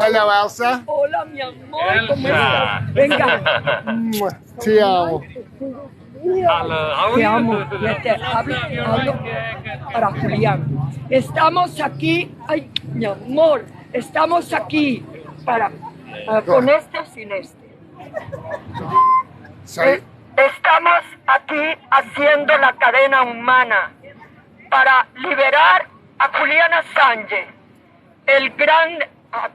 Hello, Elsa. Hola, mi amor. ¿Cómo estás? Venga. Te amo. Te amo. Hablo para Julián. Estamos aquí, ay, mi amor, estamos aquí para con este o sin este. Estamos aquí haciendo la cadena humana para liberar a Julian Assange, el gran...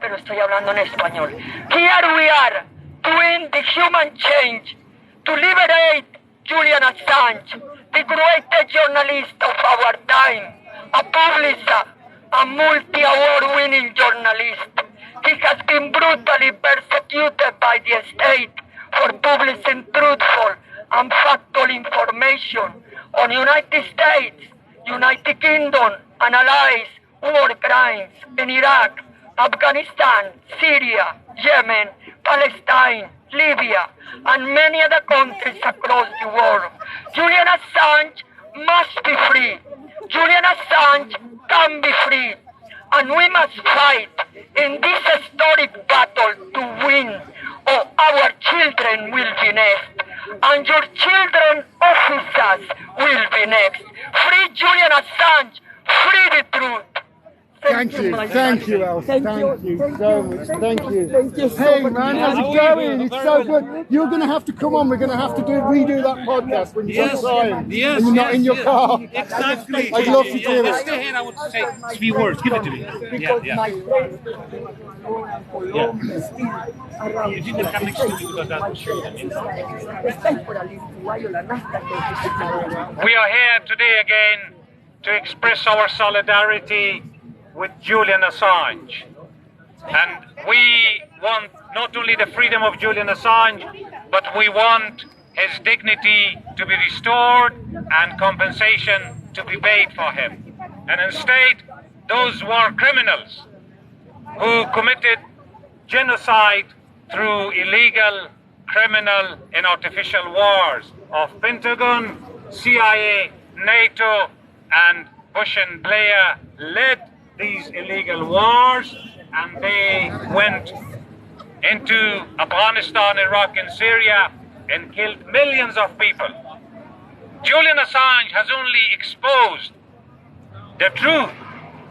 pero estoy hablando en español. Here we are, doing the human change to liberate Julian Assange, the greatest journalist of our time, a publisher, a multi-award-winning journalist. He has been brutally persecuted by the state for publishing truthful and factual information on United States, United Kingdom, and allies war crimes in Iraq, Afghanistan, Syria, Yemen, Palestine, Libya, and many other countries across the world. Julian Assange must be free. Julian Assange can be free. And we must fight in this historic battle to win, or our children will be next. And your children, officers, will be next. Free Julian Assange, free the truth. Thank you, Elsa. Thank you so much. Thank you. Hey man, how's it going? It's so good. You're going to have to come on. We're going to have to redo that podcast when you're outside and you're not in your car. Exactly. I'd love to do it. Stay here. I want to say a few words. Give it to me. Yeah. You didn't have an excuse about that. We are here today again to express our solidarity with Julian Assange. And we want not only the freedom of Julian Assange, but we want his dignity to be restored and compensation to be paid for him. And instead, those war criminals who committed genocide through illegal, criminal, and artificial wars of Pentagon, CIA, NATO, and Bush and Blair led these illegal wars, and they went into Afghanistan, Iraq, and Syria and killed millions of people. Julian Assange has only exposed the truth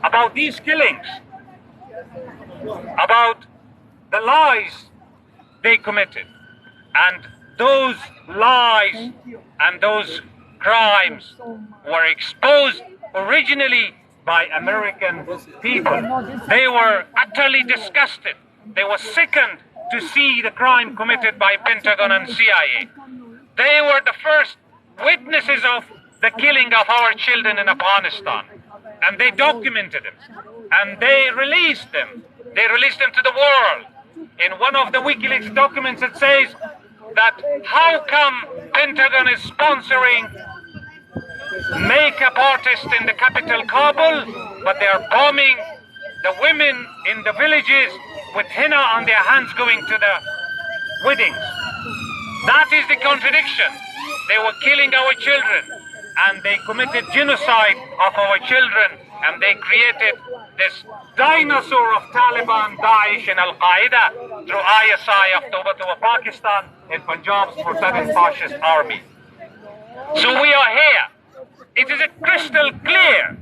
about these killings, about the lies they committed. And those lies and those crimes were exposed originally by American people. They were utterly disgusted. They were sickened to see the crime committed by Pentagon and CIA. They were the first witnesses of the killing of our children in Afghanistan. And they documented them. And they released them. They released them to the world. In one of the WikiLeaks documents it says that how come Pentagon is sponsoring makeup artists in the capital Kabul, but they are bombing the women in the villages with henna on their hands going to the weddings. That is the contradiction. They were killing our children, and they committed genocide of our children, and they created this dinosaur of Taliban, Daesh, and Al-Qaeda through ISI of Tawbah Pakistan and Punjab's Murtad fascist army. So we are here. It is crystal clear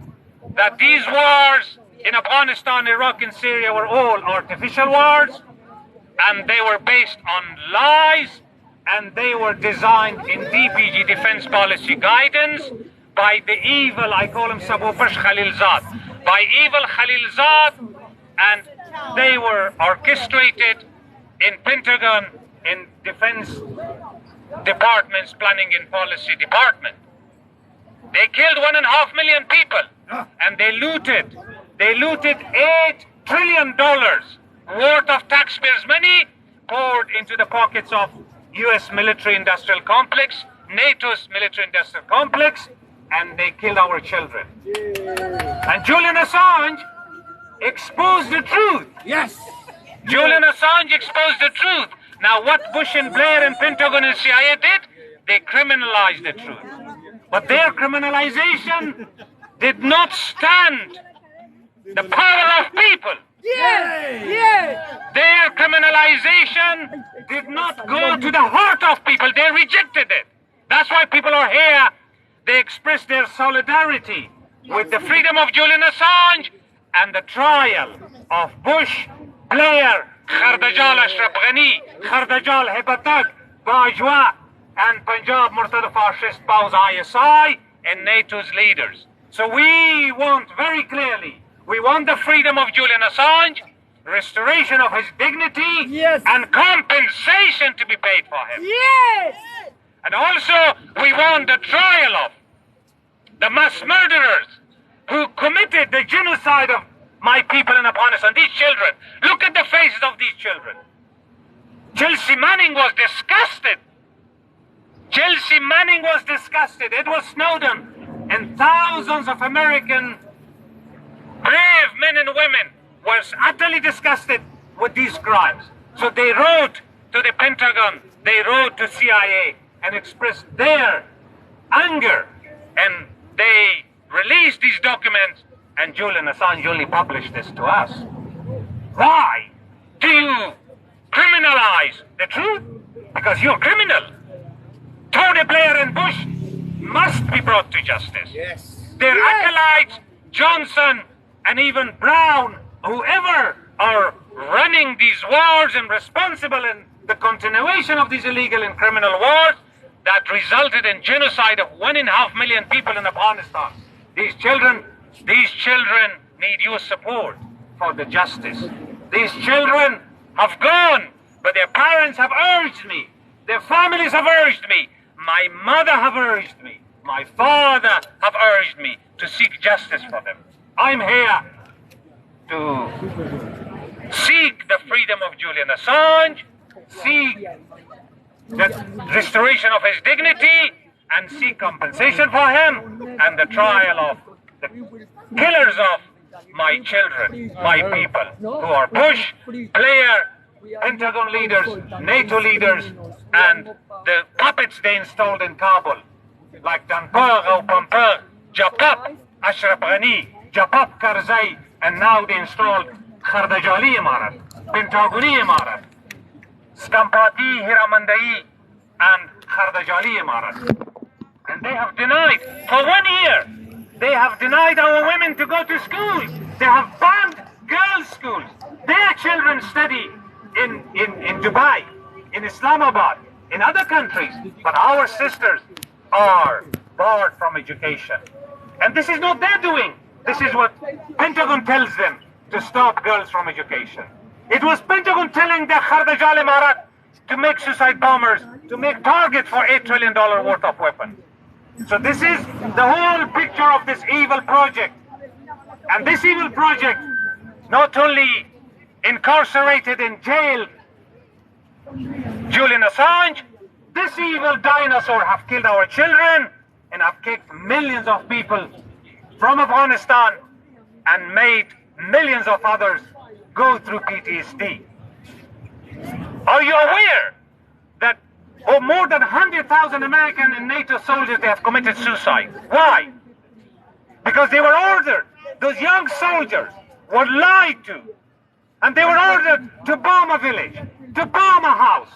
that these wars in Afghanistan, Iraq, and Syria were all artificial wars, and they were based on lies, and they were designed in DPG defense policy guidance by the evil, I call him Sabu Bash Khalilzad, by evil Khalilzad, and they were orchestrated in Pentagon, in defense departments, planning and policy department. They killed 1.5 million people, and they looted $8 trillion worth of taxpayers' money poured into the pockets of U.S. military-industrial complex, NATO's military-industrial complex, and they killed our children. And Julian Assange exposed the truth. Yes. Julian Assange exposed the truth. Now, what Bush and Blair and Pentagon and CIA did, they criminalized the truth. But their criminalization did not stand the power of people. Their criminalization did not go to the heart of people. They rejected it. That's why people are here. They express their solidarity with the freedom of Julian Assange and the trial of Bush, Blair, Khardajal Ashraf Ghani, Khardajal Hebatag, Bajwa, and Punjab Murtada Fascist Bau's ISI and NATO's leaders. So we want very clearly, we want the freedom of Julian Assange, restoration of his dignity, and compensation to be paid for him. And also, we want the trial of the mass murderers who committed the genocide of my people in Afghanistan, these children. Look at the faces of these children. Chelsea Manning was disgusted. Chelsea Manning was disgusted. Edward Snowden and thousands of American brave men and women were utterly disgusted with these crimes. So they wrote to the Pentagon, they wrote to CIA and expressed their anger, and they released these documents, and Julian Assange only published this to us. Why do you criminalize the truth? Because you're criminal. Tony Blair and Bush must be brought to justice. Their acolytes, Johnson and even Brown, whoever are running these wars and responsible in the continuation of these illegal and criminal wars that resulted in genocide of 1.5 million people in Afghanistan. These children need your support for the justice. These children have gone, but their parents have urged me. Their families have urged me. My mother have urged me. My father have urged me to seek justice for them. I'm here to seek the freedom of Julian Assange, seek the restoration of his dignity, and seek compensation for him, and the trial of the killers of my children, my people, who are Bush, Blair, Pentagon leaders, NATO leaders, and the puppets they installed in Kabul, like Danpur, Pompeur, Japap, Ashraf Ghani, Japap Karzai, and now they installed Khardajali Imarat, Pentagoni Imarat, Stampati Hiramandai, and Khardajali Imarat. And they have denied, for 1 year, they have denied our women to go to school. They have banned girls' schools. Their children study in Dubai, in Islamabad, in other countries, but our sisters are barred from education. And this is not their doing. This is what Pentagon tells them to stop girls from education. It was Pentagon telling the Khardajal Imarat to make suicide bombers, to make targets for $8 trillion worth of weapons. So this is the whole picture of this evil project. And this evil project not only incarcerated in jail Julian Assange, this evil dinosaur have killed our children and have kicked millions of people from Afghanistan and made millions of others go through PTSD. Are you aware that more than 100,000 American and NATO soldiers, they have committed suicide? Why? Because they were ordered, those young soldiers were lied to, and they were ordered to bomb a village, to bomb a house,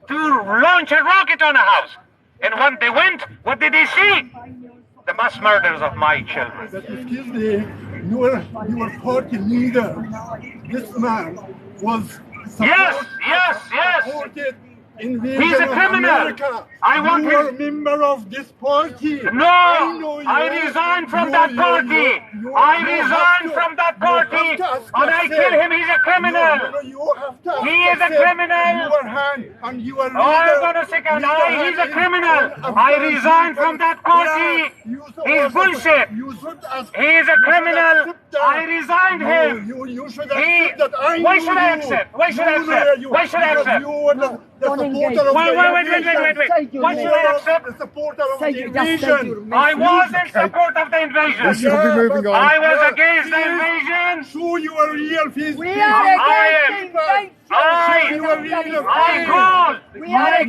to launch a rocket on a house. And when they went, what did they see? The mass murders of my children. Excuse me, your party leader, this man was Yes. supported in He's a criminal. America. I want you are a member of this party. No, I resigned from that party. I resigned from that party, and I kill him. He's a criminal. He is a criminal. And you are Hold on a second. He's a criminal. I resigned from that party. He's bullshit. He is a criminal. I resigned him. You should accept that I Why should I accept? Why should I accept? Why should I accept? You were the supporter of Wait. Why should I accept? The supporter of the invasion. I was in support of the invasion. We should be moving on. I was against the invasion. Show you a real face. I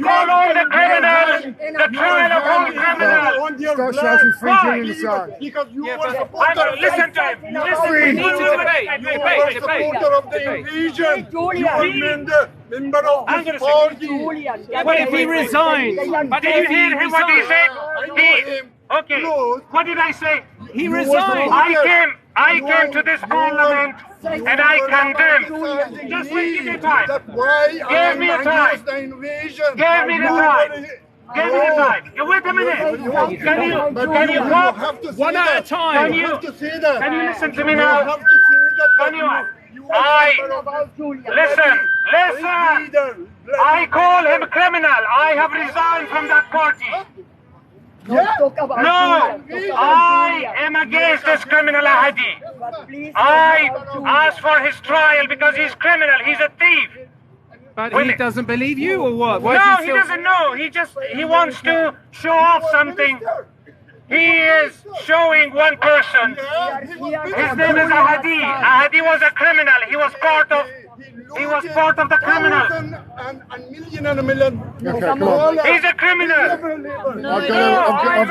call all the criminals, the criminal of all criminals. Start shouting free Julian Assange. Because you were supporter. Listen to him. Listen. We need to debate. You were supporter of the invasion. You were member of this party. What if he resigned? But did you hear him what he said? Okay. What did I say? He resigned. I came to this parliament and I condemned. Just wait, give me time. Give me time. Give me the time. Give me the time. Wait a minute. Can you talk? One at a time. Can you listen to me now? Can you? Listen. I call him a criminal. I have resigned from that party. No, I am against this criminal Ahadi. I ask for his trial because he's criminal. He's a thief. But he doesn't believe you, or what? No, he doesn't know. He wants to show off something. He is showing one person. His name is Ahadi. Ahadi was a criminal. He was part of the criminals. Okay, come on. He's a criminal. I've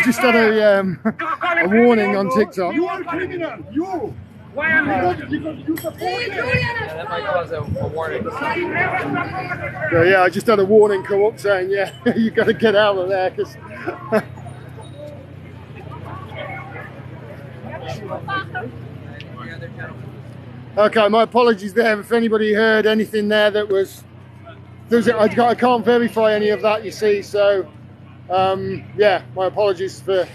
just had a warning on TikTok. You are criminal. You. Why am I? Because you support him. That might cause a warning. Yeah, I just had a warning come up saying, yeah, you got to get out of there because. Okay, my apologies there if anybody heard anything there that was. I can't verify any of that, you see. So, yeah, my apologies for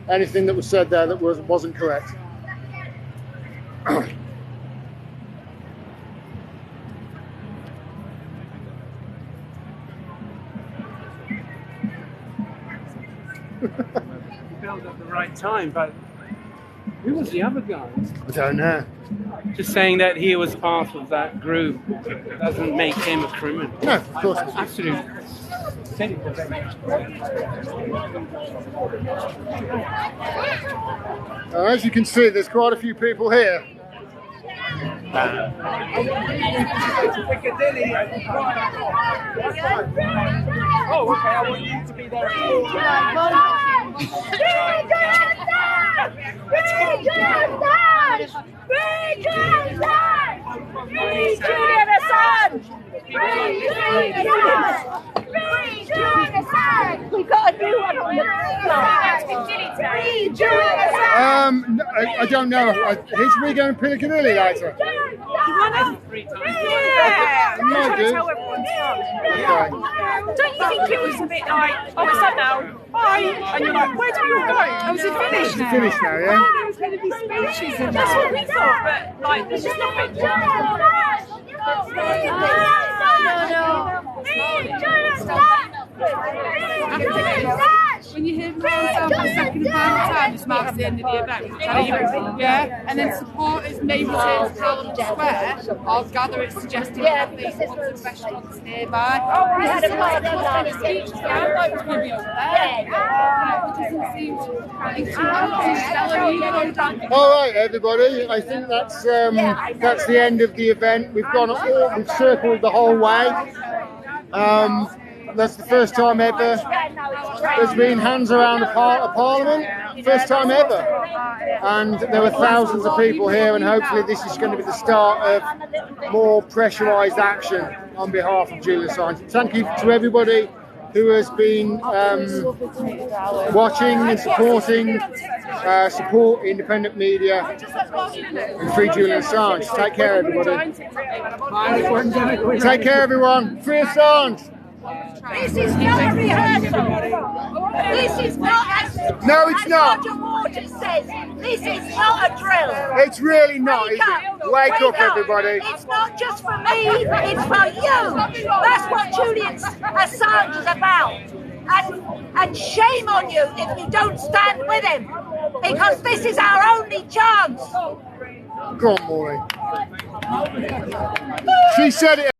anything that was said there that wasn't correct. Build at the right time, but who was the other guy? I don't know. Just saying that he was part of that group doesn't make him a criminal. No, of course not. Absolutely. As you can see, there's quite a few people here. Oh, okay, I want you to be there. Free Julian Assange! Free Julian Assange! Free Julian Assange! We've got a new one on the Free Julian Assange! I don't know. We're going to Piccadilly later. Yeah! Might do. Okay. Don't you think it was a bit like, oh, it's up now, bye, and you're like, where do we all go? Oh, is it finished now? It's finished now, yeah? There's going to be speeches and that's what we thought, but like, there's just nothing. When you hear the round sound for the second and final time, this marks the end of the event. Yeah, and then supporters may return to Parliament Square or gather at suggested cafes and pubs and restaurants nearby. Oh, we had a party speech. I thought it was going to be over there. It doesn't seem to All right, everybody. I think that's the end of the event. We've circled the whole way. That's the first time ever there's been hands around a parliament. First time ever. And there were thousands of people here, and hopefully this is going to be the start of more pressurised action on behalf of Julian Assange. Thank you to everybody who has been watching and supporting support independent media and free Julian Assange. Take care, everybody. Take care, everyone. Free Assange. This is not a rehearsal. This is not, as Roger Waters says, this is not a drill. It's really not, is it? Wake up, everybody. It's not just for me, it's for you. That's what Julian Assange is about. And shame on you if you don't stand with him, because this is our only chance. Go on, Maureen. She said it.